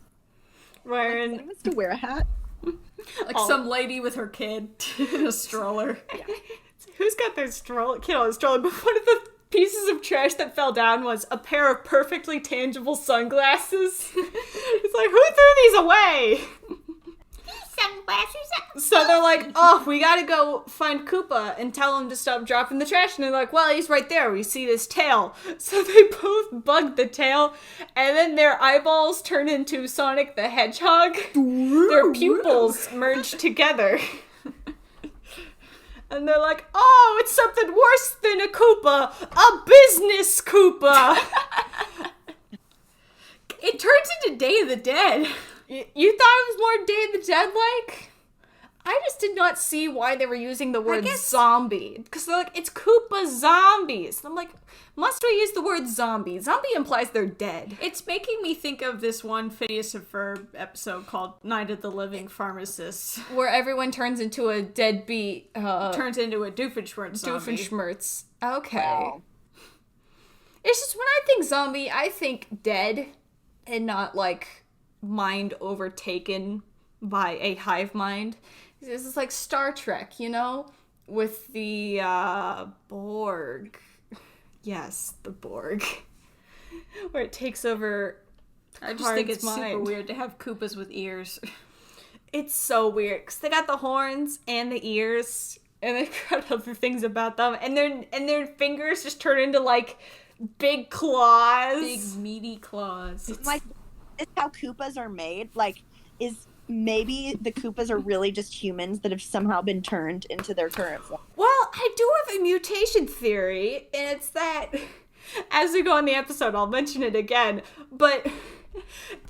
Wearing Like, anyone still wear a hat? like some lady with her kid in a stroller. Yeah. Who's got their kid on a stroller? But one of the pieces of trash that fell down was a pair of perfectly tangible sunglasses. It's like, who threw these away? So they're like, oh, we gotta go find Koopa and tell him to stop dropping the trash. And they're like, well, he's right there. We see this tail. So they both bug the tail, and then their eyeballs turn into Sonic the Hedgehog. Their pupils merge together. And they're like, oh, it's something worse than a Koopa. A business Koopa. It turns into Day of the Dead. You thought it was more Day of the Dead like? I just did not see why they were using the word zombie. Because they're like, it's Koopa zombies. And I'm like, must we use the word zombie? Zombie implies they're dead. It's making me think of this one Phineas and Ferb episode called Night of the Living Pharmacist. Where everyone turns into a deadbeat. Turns into a Doofenshmirtz zombie. Doofenshmirtz. Okay. Wow. It's just when I think zombie, I think dead and not like mind overtaken by a hive mind. This is like Star Trek, you know? With the Borg. Yes, the Borg. Where it takes over I just think Picard's it's mind. super weird to have Koopas with ears. It's so weird because they got the horns and the ears, and they got other things about them, and their fingers just turn into like big claws, Big meaty claws. Like, is how Koopas are made? Like, is maybe the Koopas are really just humans that have somehow been turned into their current form? Well, I do have a mutation theory, and it's that as we go on the episode, I'll mention it again, but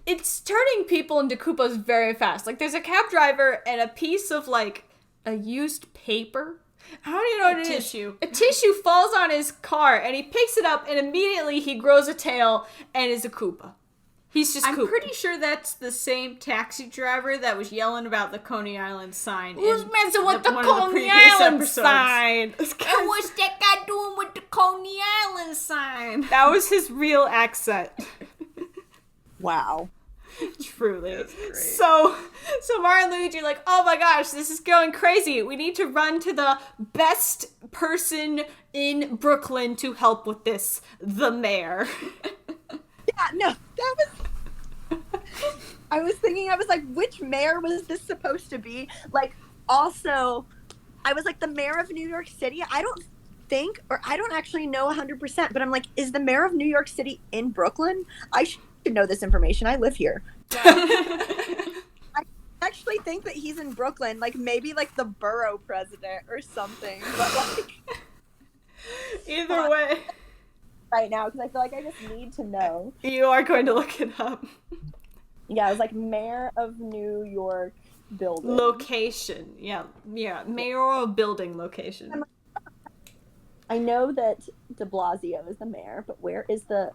it's turning people into Koopas very fast. Like, there's a cab driver and a piece of, like, a used paper. How do you know what it is? Tissue. A tissue falls on his car, and he picks it up, and immediately he grows a tail and is a Koopa. He's just I'm Koopa. pretty sure that's the same taxi driver that was yelling about the Coney Island sign. Who's in messing with the one of Coney previous Island episodes. sign? And what's that guy doing with the Coney Island sign? That was his real accent. Wow. Truly. So Mario and Luigi are like, oh my gosh, this is going crazy. We need to run to the best person in Brooklyn to help with this, the mayor. Yeah, no, that was... I was thinking, I was like, which mayor was this supposed to be? Like, also, I was like, the mayor of New York City? I don't think, or I don't actually know 100%, but I'm like, is the mayor of New York City in Brooklyn? I should know this information. I live here. I actually think that he's in Brooklyn, like maybe like the borough president or something. But like, Either way, right now, because I feel like I just need to know. you are going to look it up. Yeah, it was like mayor of New York building. Location. Yeah, mayoral building location. I know that de Blasio is the mayor, but where is the,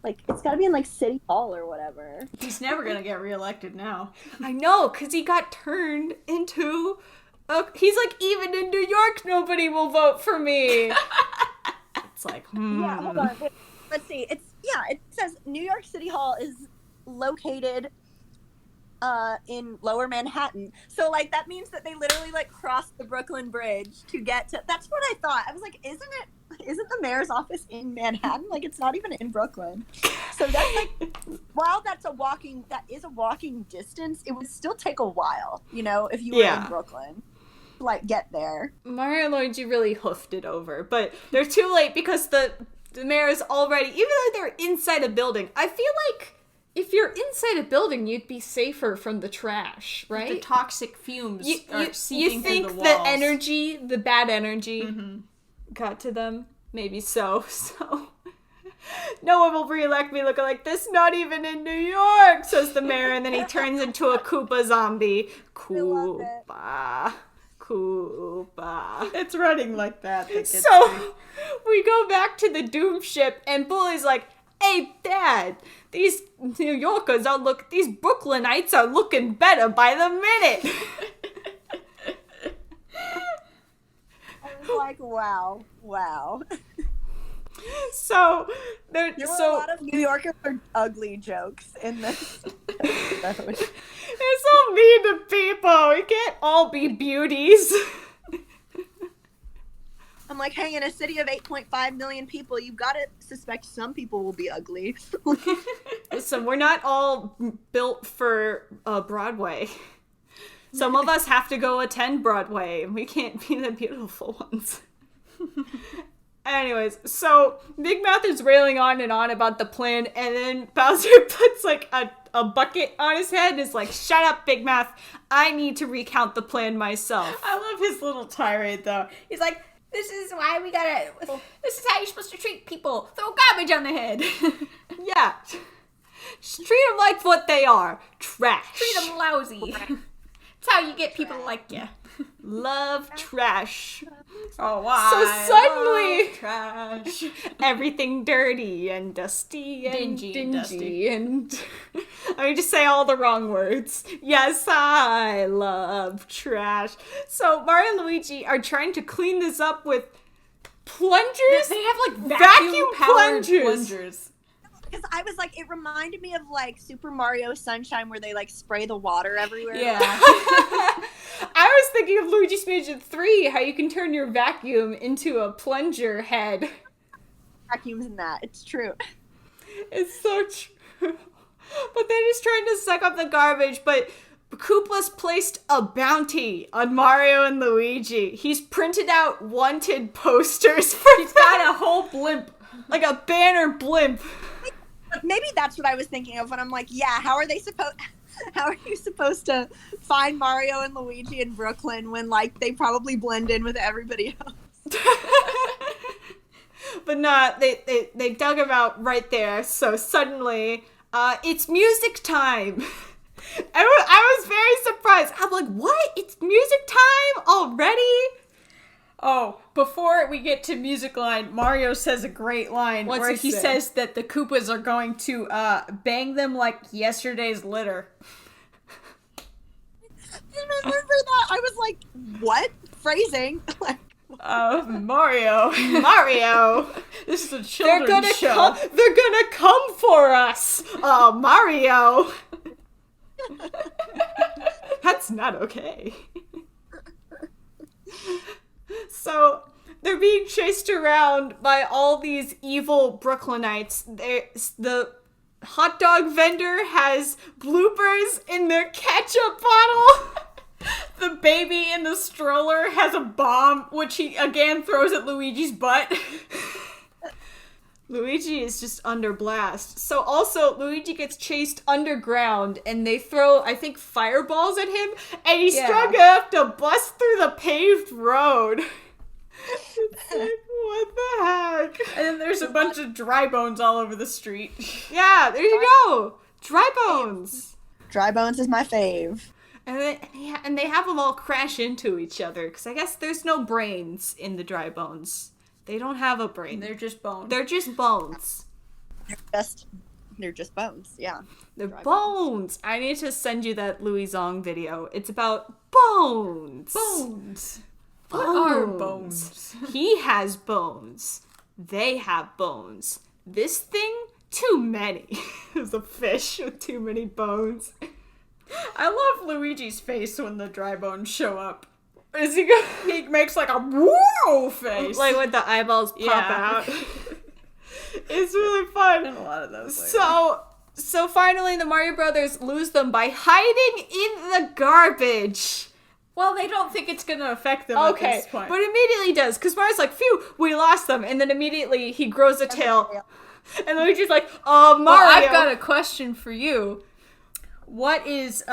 like, it's gotta be in, like, City Hall or whatever. He's never gonna get reelected now. I know, because he got turned into... he's like, even in New York, nobody will vote for me. It's like, Yeah, hold on. Wait, let's see. It says New York City Hall is located in Lower Manhattan. So, like, that means that they literally, like, crossed the Brooklyn Bridge to get to... That's what I thought. I was like, isn't the mayor's office in Manhattan? Like, it's not even in Brooklyn. So that's, like, while that is a walking distance, it would still take a while, you know, if you were in Brooklyn. Like, get there. Mario and Luigi really hoofed it over, but they're too late because the mayor is already... Even though they're inside a building, I feel like if you're inside a building, you'd be safer from the trash, right? The toxic fumes are seeping through the walls. You think the energy, the bad energy, got to them? Maybe so. So no one will reelect me looking like this, not even in New York, says the mayor, and then he turns into a Koopa zombie. Koopa. It's running like that. So we go back to the Doom ship, and Bully's like, hey, Dad, these New Yorkers these Brooklynites are looking better by the minute. I was like, wow. So there were a lot of New Yorkers are ugly jokes in this episode. They're so mean to people. We can't all be beauties. I'm like, hey, in a city of 8.5 million people, you've got to suspect some people will be ugly. Listen, we're not all built for Broadway. Some of us have to go attend Broadway, and we can't be the beautiful ones. Anyways, so Big Mouth is railing on and on about the plan, and then Bowser puts like a bucket on his head and is like, shut up, Big Mouth. I need to recount the plan myself. I love his little tirade, though. He's like, this is how you're supposed to treat people. Throw garbage on their head. Yeah. Just treat them like what they are. Trash. Treat them lousy. That's how you get people to like you. Love trash. Oh, why? So suddenly, trash. Everything dirty and dusty and dingy and I mean, just say all the wrong words. Yes, I love trash. So Mario and Luigi are trying to clean this up with plungers. They have like vacuum plungers. Because I was like, it reminded me of like Super Mario Sunshine where they like spray the water everywhere. Yeah. I was thinking of Luigi's Mansion 3, how you can turn your vacuum into a plunger head. Vacuums in that. It's true. It's so true. But they're just trying to suck up the garbage, but Koopa's placed a bounty on Mario and Luigi. He's printed out wanted posters for He's got a whole blimp. like a banner blimp. Maybe that's what I was thinking of when I'm like, yeah, how are you supposed to find Mario and Luigi in Brooklyn when like they probably blend in with everybody else? But not they dug him out right there, so suddenly it's music time. I was very surprised. I'm like, what? It's music time already? Oh, before we get to music line, Mario says a great line where he says that the Koopas are going to bang them like yesterday's litter. Remember that? I was like, what? Phrasing? Mario. This is a children's show. They're gonna come for us. Mario. That's not okay. So they're being chased around by all these evil Brooklynites. The hot dog vendor has bloopers in their ketchup bottle. The baby in the stroller has a bomb, which he again throws at Luigi's butt. Luigi is just under blast. So also, Luigi gets chased underground, and they throw, I think, fireballs at him, and he's strong enough to bust through the paved road. It's like, what the heck? And then there's a bunch of dry bones all over the street. Yeah, there you go. Dry bones. Dry Bones is my fave. And they have them all crash into each other, because I guess there's no brains in the Dry Bones. They don't have a brain. They're just bones. They're just bones. They're just bones, yeah. They're bones. I need to send you that Louis Zong video. It's about bones. Bones. What are bones? He has bones. They have bones. This thing, too many. There's a fish with too many bones. I love Luigi's face when the dry bones show up. Is he he makes like a whoa face. Like when the eyeballs pop out. It's really fun. And a lot of those. So finally the Mario Brothers lose them by hiding in the garbage. Well, they don't think it's gonna affect them at this point. But immediately does, because Mario's like, phew, we lost them, and then immediately he grows a tail. And Luigi's like, Mario. Well, I've got a question for you. What is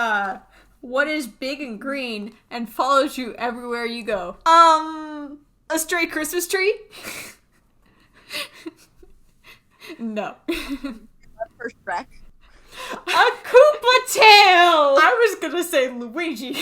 big and green and follows you everywhere you go? A stray Christmas tree? No. For Shrek. A Koopa tail! I was gonna say Luigi.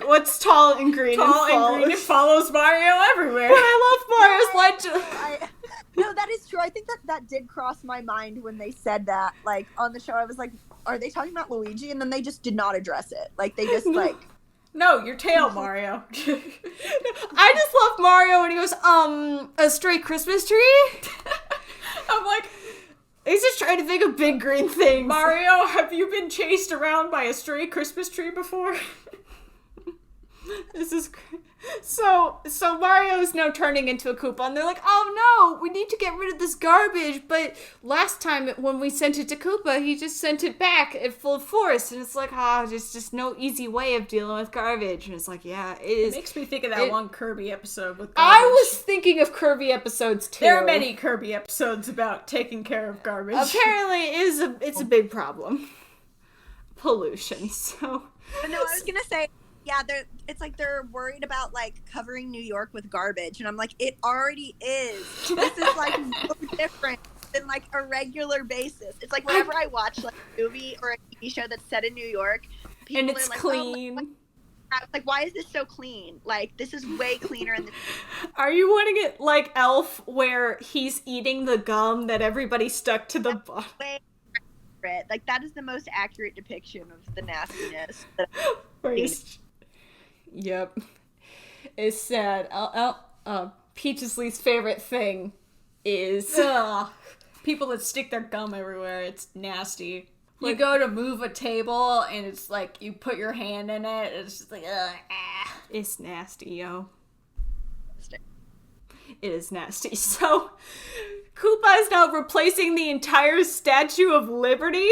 What's tall and green And follows Mario everywhere. But I love Mario's legend. No, that is true. I think that did cross my mind when they said that. Like, on the show, I was like, are they talking about Luigi? And then they just did not address it. Like, they just, like... No, your tail, Mario. I just love Mario when he goes, a stray Christmas tree? I'm like... He's just trying to think of big green things. Mario, have you been chased around by a stray Christmas tree before? This is so Mario's now turning into a Koopa, and they're like, oh no, we need to get rid of this garbage, but last time when we sent it to Koopa, he just sent it back at full force, and it's like, there's just no easy way of dealing with garbage, and it's like, yeah, it is. It makes me think of that one Kirby episode with garbage. I was thinking of Kirby episodes too. There are many Kirby episodes about taking care of garbage. Apparently, it's a big problem. Pollution, so... But no, I was gonna say... Yeah, it's like they're worried about, like, covering New York with garbage. And I'm like, it already is. This is, like, no different than, like, a regular basis. It's like whenever I watch, like, a movie or a TV show that's set in New York, people and it's are like, clean. I was like, why is this so clean? Like, this is way cleaner. Are you wanting it like Elf, where he's eating the gum that everybody stuck to the bottom? Like, that is the most accurate depiction of the nastiness. Yep. It's sad. Peach's least favorite thing is... people that stick their gum everywhere. It's nasty. You go to move a table, and it's like, you put your hand in it, it's just like, It's nasty, yo. It is nasty. So, Koopa is now replacing the entire Statue of Liberty.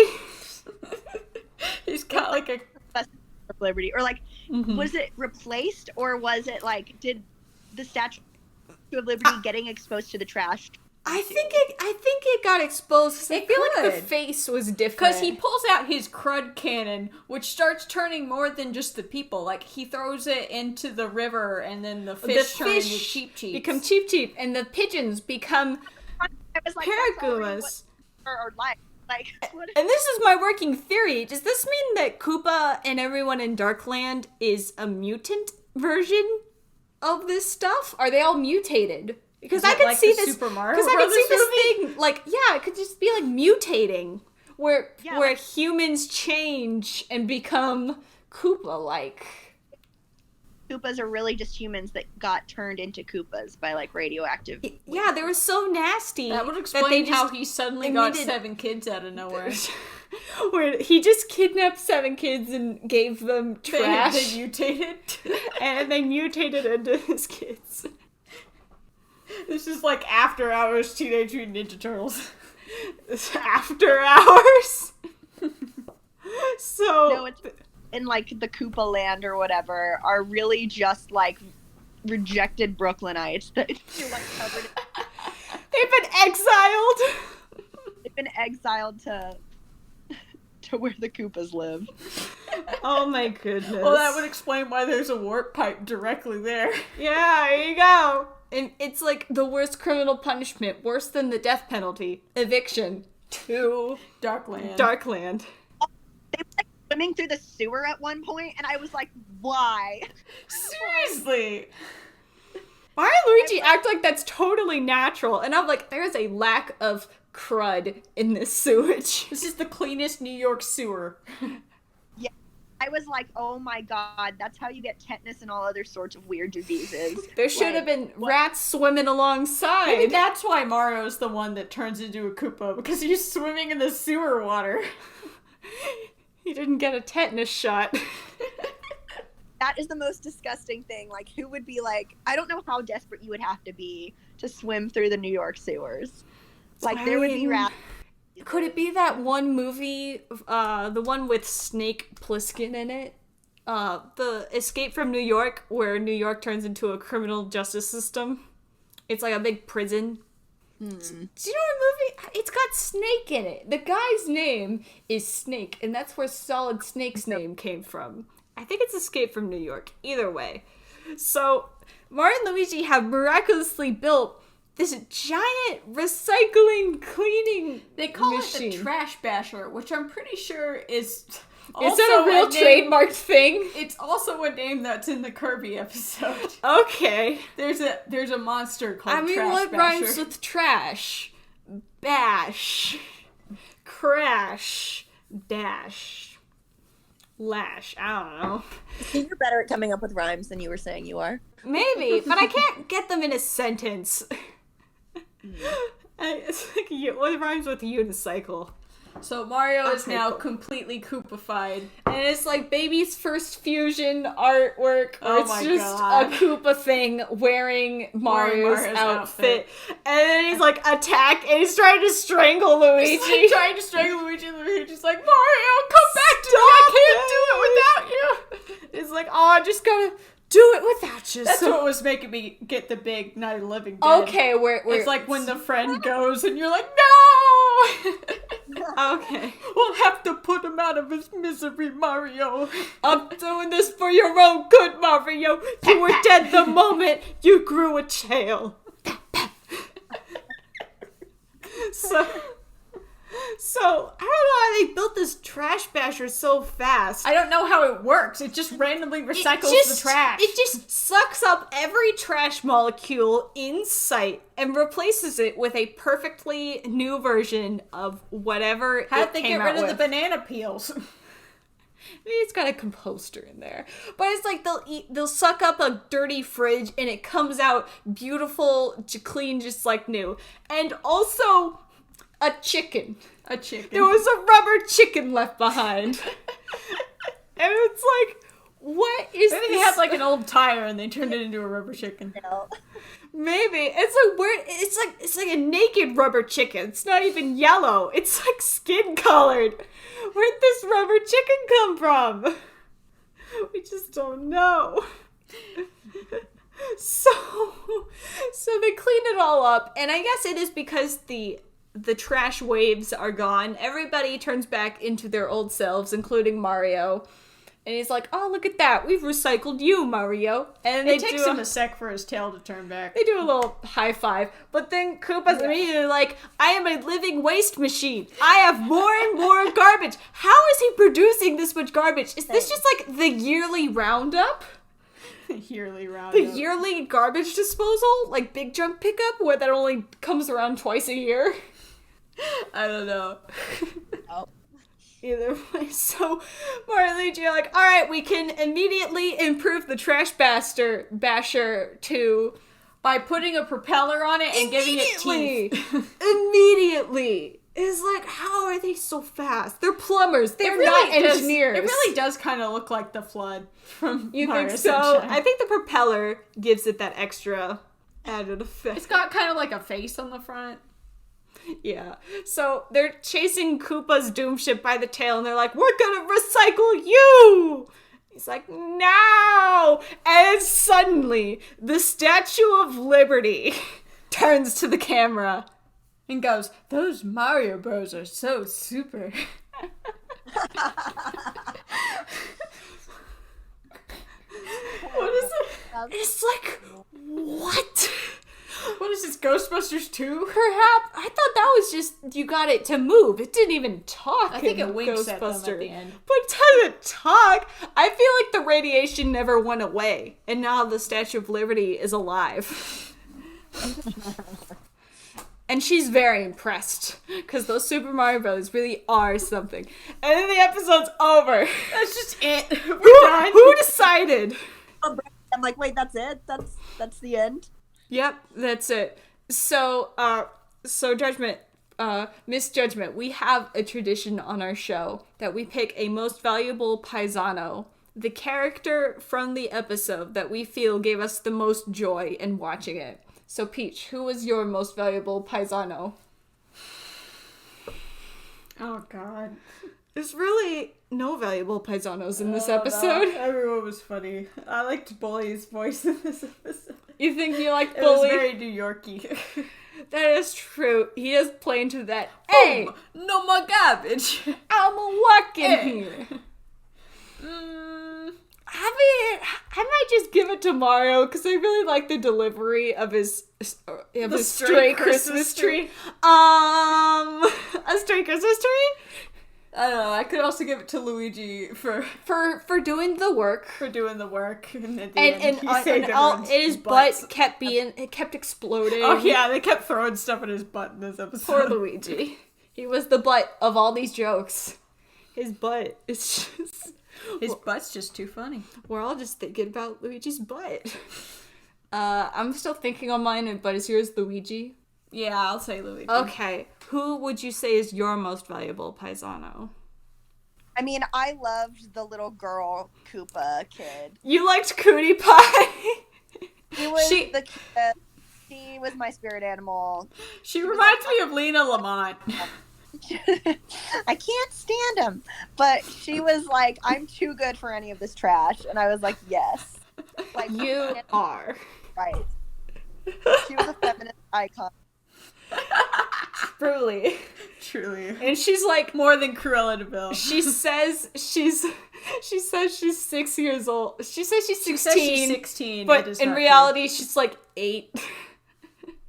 He's got like a... Liberty, or like, was it replaced, or was it like, did the Statue of Liberty getting exposed to the trash? I think it got exposed. I feel like the face was different because he pulls out his crud cannon, which starts turning more than just the people. Like, he throws it into the river, and then the fish turn into Cheep Cheeps. Become Cheep Cheep, and the pigeons become Paragumas. Or like. And this is my working theory. Does this mean that Koopa and everyone in Darkland is a mutant version of this stuff? Are they all mutated? Because I could see this. Because I could see this thing, like, yeah, it could just be like mutating, where humans change and become Koopa-like. Koopas are really just humans that got turned into Koopas by, like, radioactive. Yeah, they were so nasty. That would explain how he suddenly got 7 kids out of nowhere. Where he just kidnapped 7 kids and gave them trash. They mutated. And they mutated into his kids. This is like After Hours Teenage Mutant Ninja Turtles. After Hours? So... No, it's... in, like, the Koopa land or whatever, are really just, like, rejected Brooklynites that feel, like, covered in... They've been exiled! They've been exiled to where the Koopas live. Oh my goodness. Well, that would explain why there's a warp pipe directly there. Yeah, there you go. And it's, like, the worst criminal punishment, worse than the death penalty. Eviction to Darkland. Darkland. They, like, swimming through the sewer at one point, and I was like, why? Seriously. Mario and Luigi act like that's totally natural, and I'm like, there's a lack of crud in this sewage. This is the cleanest New York sewer. Yeah, I was like, oh my god, that's how you get tetanus and all other sorts of weird diseases. There should have been rats swimming alongside. Maybe that's why Mario's the one that turns into a Koopa, because he's swimming in the sewer water. He didn't get a tetanus shot. That is the most disgusting thing. Like, who would be like, I don't know how desperate you would have to be to swim through the New York sewers. Like, there would be rats. Could it be that one movie, the one with Snake Plissken in it? The Escape from New York, where New York turns into a criminal justice system. It's like a big prison. Do you know what movie? It's got Snake in it. The guy's name is Snake, and that's where Solid Snake's name came from. I think it's Escape from New York. Either way. So, Mario and Luigi have miraculously built this giant recycling cleaning They call machine. it the Trash Basher, which I'm pretty sure is Is that a real trademarked thing? It's also a name that's in the Kirby episode. Okay. There's a monster called I mean, Trash what Basher. rhymes with trash? Bash. Crash. Dash. Lash. I don't know. You're better at coming up with rhymes than you were saying you are. Maybe, but I can't get them in a sentence. It's like, what rhymes with unicycle? So Mario is Okay, now cool. completely Koopa-fied. And it's like baby's first fusion artwork. Where Oh it's my just God. a Koopa thing wearing Mario's, Mario's outfit. And then he's like attack and he's trying to strangle Luigi. He's like trying to strangle Luigi, and Luigi's like, Mario, come back to me! I can't do it without you! It's like, oh, I just gotta do it without you. That's so what was making me get the big Night of the Living Dead. okay, where It's like when the friend goes and you're like, no! okay. We'll have to put him out of his misery, Mario. I'm doing this for your own good, Mario. You were dead the moment you grew a tail. So, I don't know how they built this trash basher so fast. I don't know how it works. It just randomly recycles the trash. It just sucks up every trash molecule in sight and replaces it with a perfectly new version of whatever How it did they came get rid out of the with. banana peels? Maybe it's got a composter in there. But it's like they'll suck up a dirty fridge and it comes out beautiful, clean, just like new. And also a chicken. A chicken. There was a rubber chicken left behind. And it's like, what is Maybe this? they had like an old tire and they turned it into a rubber chicken. Maybe. It's like weird. It's like a naked rubber chicken. It's not even yellow. It's like skin colored. Where'd this rubber chicken come from? We just don't know. So they clean it all up, and I guess it is because the trash waves are gone. Everybody turns back into their old selves, including Mario. And he's like, oh, look at that. We've recycled you, Mario. And It takes him a sec for his tail to turn back. they do a little high five. But then Koopa's immediately like, I am a living waste machine. I have more and more garbage. How is he producing this much garbage? Is this just like the yearly roundup? Yearly round. The yearly garbage disposal? Like big junk pickup where that only comes around twice a year? I don't know. Either way, so Mario and Luigi are like, alright, we can immediately improve the trash basher to By putting a propeller on it and giving it teeth. Immediately. It's like, how are they so fast? They're plumbers. They're not engineers. It really does kind of look like the flood from You Mario think so? Sunshine. I think the propeller gives it that extra added effect. It's got kind of like a face on the front. Yeah. So they're chasing Koopa's doom ship by the tail and they're like, we're gonna recycle you! He's like, no! And suddenly, the Statue of Liberty turns to the camera. And goes, those Mario Bros are so super. What is it? It's like, what? What is this Ghostbusters 2? Perhaps. I thought that was just you got it to move. It didn't even talk. I think in it winks at them at Ghostbusters. the end. But it doesn't talk. I feel like the radiation never went away, and now the Statue of Liberty is alive. And she's very impressed because those Super Mario Bros. Really are something. And then the episode's over. That's just it. We're done. Who decided? I'm like, wait, that's it? That's the end? Yep, that's it. So Judgment, Miss Judgment, we have a tradition on our show that we pick a most valuable paisano, the character from the episode that we feel gave us the most joy in watching it. So Peach, who was your most valuable paisano? Oh, God. There's really no valuable paisanos in this episode. No, everyone was funny. I liked Bully's voice in this episode. You think you like It was Bully? very New Yorky. That is true. He does play into that. Hey, No more garbage. I'm walking Hey. here. I might just give it to Mario because I really like the delivery of his stray Christmas tree. A stray Christmas tree I don't know. I could also give it to Luigi for doing the work. doing the work. And at the And end, he saved everyone's his butts. butt kept exploding. Oh yeah, they kept throwing stuff in his butt in this episode. Poor Luigi. He was the butt of all these jokes. His butt is just... His butt's just too funny. We're all just thinking about Luigi's butt. I'm still thinking on mine, but is yours Luigi? Yeah, I'll say Luigi. Okay. Who would you say is your most valuable paisano? I mean, I loved the little girl Koopa kid. You liked Cootie Pie? She was She- the kid. She was my spirit animal. She reminds me of Lena Lamont. I can't stand him. But she was like, I'm too good for any of this trash. And I was like, yes. Like, You are. right. She was a feminist icon. Truly. Truly. And she's like, More than Cruella de Vil. she says she's 6 years old. She says she's 16. She says she's 16. But it is in not reality, she's like 8.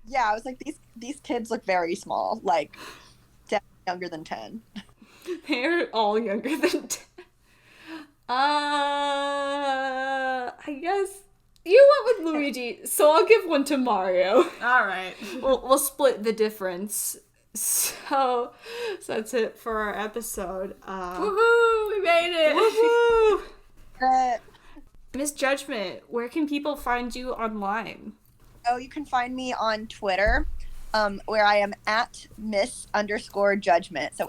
Yeah, I was like, these kids look very small. Like, definitely younger than 10. They're all younger than 10. I guess you went with Luigi, so I'll give one to Mario. true. All right. We'll split the difference. So that's it for our episode. Woohoo! We made it. Woohoo! Miss Judgment, where can people find you online? Oh, you can find me on Twitter, where I am at Miss_Judgment. So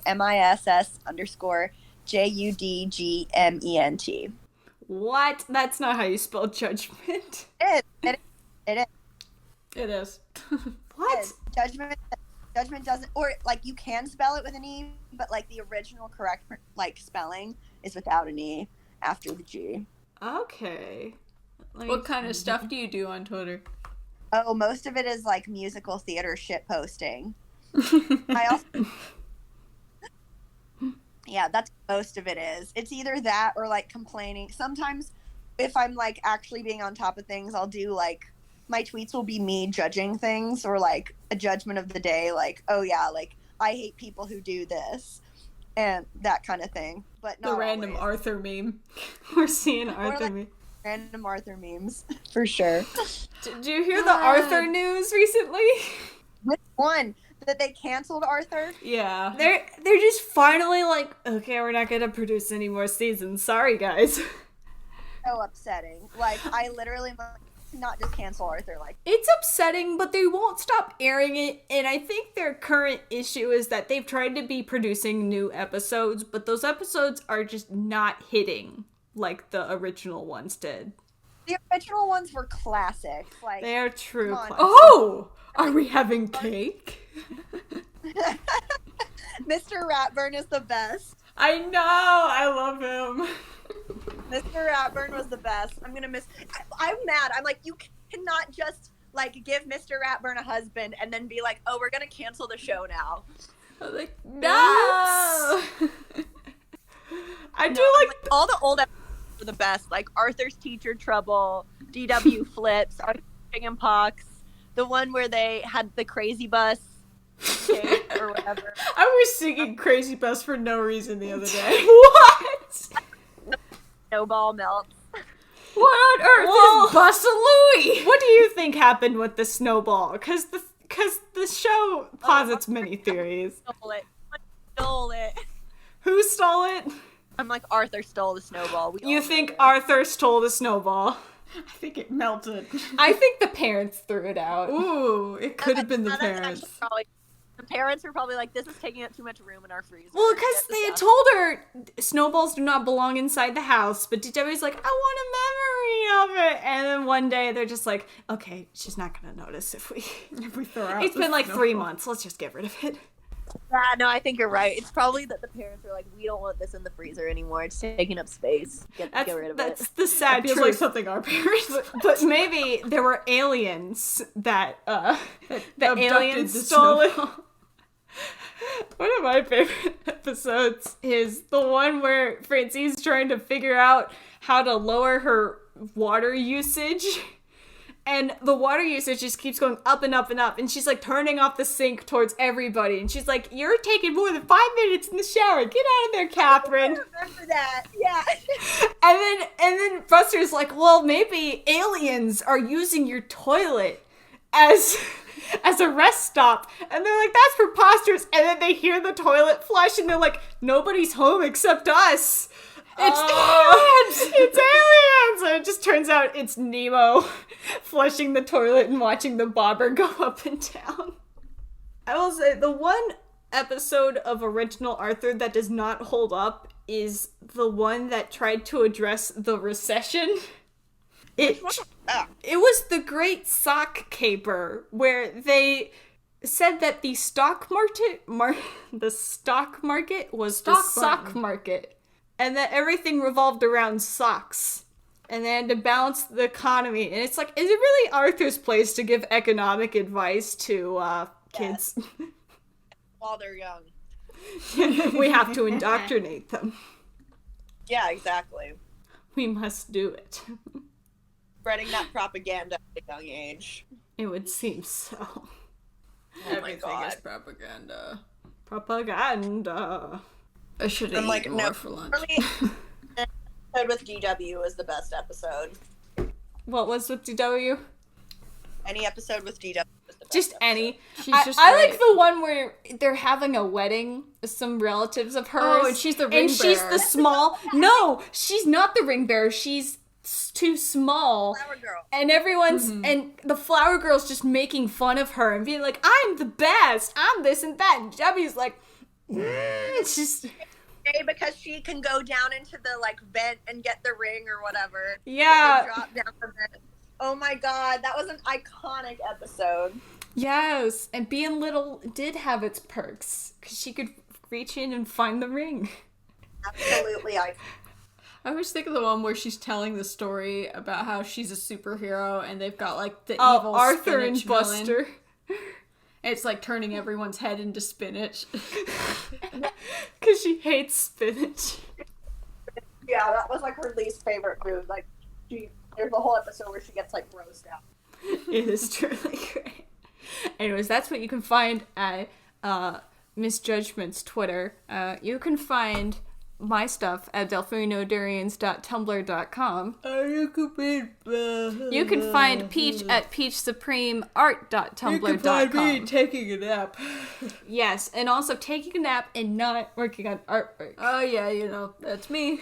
MISS_JUDGMENT. What? That's not how you spell judgment. It is. It is. What? Judgment doesn't, or like you can spell it with an E, but like the original correct like spelling is without an E after the G. Okay. What kind of stuff do you do on Twitter? Oh, most of it is like musical theater shit posting. I also, yeah, that's most of it is. It's either that or like complaining. Sometimes, if I'm like actually being on top of things, I'll do like my tweets will be me judging things or like a judgment of the day, like, oh yeah, like I hate people who do this and that kind of thing. But not The random always. Arthur meme. We're seeing Or, Arthur. like, random Arthur memes for sure. Did you hear the Arthur news recently? Which one? That they canceled Arthur? Yeah. They're just finally like, okay, we're not gonna produce any more seasons. Sorry, guys. So upsetting. Like I literally not just cancel Arthur. Like It's upsetting, but they won't stop airing it, and I think their current issue is that they've tried to be producing new episodes, but those episodes are just not hitting like the original ones did. the original ones were classics. Like They are true Come on. classics. Oh! Are we having cake? Mr. Ratburn is the best. I know! I love him. Mr. Ratburn was the best. I'm gonna miss. I'm mad. I'm like, you cannot just like give Mr. Ratburn a husband and then be like, oh, we're gonna cancel the show now. I was like, no! I do No, like like all the old episodes were the best. Like Arthur's Teacher Trouble, DW Flips, Arthur's Chicken Pox, The one where they had the crazy bus cake or whatever. I was singing Crazy Bus for no reason the other day. What? Snowball melts. What on earth Well, is Busta Louie? What do you think happened with the snowball? Because the show posits many theories. Stole it. Stole it. Who stole it? I'm like, Arthur stole the snowball. We You all think know Arthur stole the snowball? I think it melted. I think the parents threw it out. Ooh, it could have been the That's parents. actually probably- the parents were probably like, this is taking up too much room in our freezer. Well, Get because this they had out. told her snowballs do not belong inside the house, but DW's like, I want a memory of it. And then one day they're just like, okay, she's not gonna notice if we throw out. It's been like 3 months. Let's just get rid of it. Yeah, no, I think you're right. It's probably that the parents were like, we don't want this in the freezer anymore. It's taking up space. Get rid of That's it. the sad Feels truth. like something our parents. But maybe there were aliens that the abducted aliens the stole it. snowball. One of my favorite episodes is the one where Francine's trying to figure out how to lower her water usage. And the water usage just keeps going up and up and up. And she's like turning off the sink towards everybody. And she's like, you're taking more than 5 minutes in the shower. Get out of there, Catherine. I remember that. Yeah. And then Buster's like, well, maybe aliens are using your toilet as a rest stop. And they're like, that's preposterous. And then they hear the toilet flush and they're like, nobody's home except us. It's aliens! It's aliens! And it just turns out it's Nemo flushing the toilet and watching the bobber go up and down. I will say, the one episode of original Arthur that does not hold up is the one that tried to address the recession. It was the Great Sock Caper, where they said that the stock market was the sock market. And that everything revolved around socks. And they had to balance the economy. And it's like, is it really Arthur's place to give economic advice to kids? While they're young. We have to indoctrinate them. Yeah, exactly. We must do it. Spreading that propaganda at a young age. It would seem so. Everything God. is propaganda. Propaganda. I should have I'm like, eaten no. more for lunch. For me, the episode with DW was the best episode. What was with DW? Any episode with DW was the best Just episode. any. She's just I great. like the one where they're having a wedding, some relatives of hers. Oh, and she's the ring And she's bearer. the small. No, she's not the ring bearer. She's too small. Flower Girl. And everyone's and the flower girl's just making fun of her and being like, "I'm the best. I'm this and that." And Debbie's like, it's just Because she can go down into the like vent and get the ring or whatever. yeah, They drop down the vent. Oh my god, that was an iconic episode. yes. And being little did have its perks because she could reach in and find the ring. Absolutely, I always think of the one where she's telling the story about how she's a superhero and they've got like the evil Arthur and spinach villain. Buster. It's like turning everyone's head into spinach. Because she hates spinach. Yeah, that was like her least favorite food. Like, there's a whole episode where she gets like grossed out. It is truly great. Anyways, that's what you can find at Misjudgment's Twitter. You can find my stuff at delfinodurians.tumblr.com. You can find Peach at peachsupremeart.tumblr.com. You can find me taking a nap. Yes, and also taking a nap and not working on artwork. Oh yeah, you know, that's me.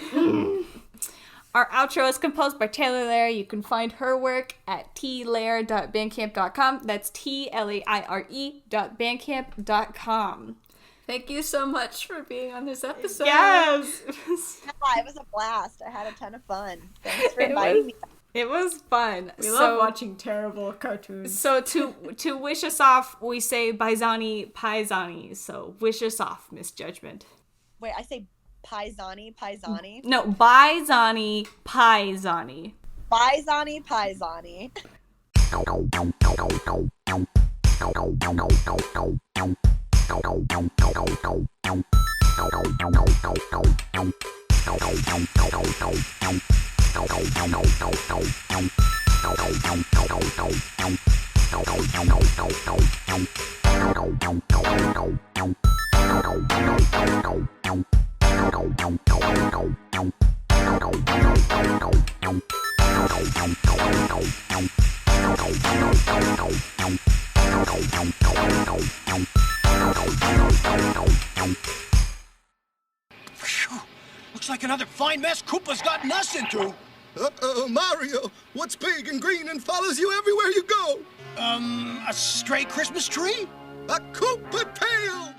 Our outro is composed by Taylor Lair. You can find her work at tlair.bandcamp.com. That's TLAIRE.bandcamp.com. Thank you so much for being on this episode. Yes! Yeah, it was a blast. I had a ton of fun. Thanks for It inviting me. It was fun. We love watching terrible cartoons. So to wish us off, we say Baizani Paisani. So wish us off, Misjudgment. Wait, I say Paisani? No, Baizani Paisani. Paisani, Paisani. Phew. Looks like another fine mess Koopa's gotten us into. Uh-oh, Mario. What's big and green and follows you everywhere you go? A stray Christmas tree? A Koopa tail!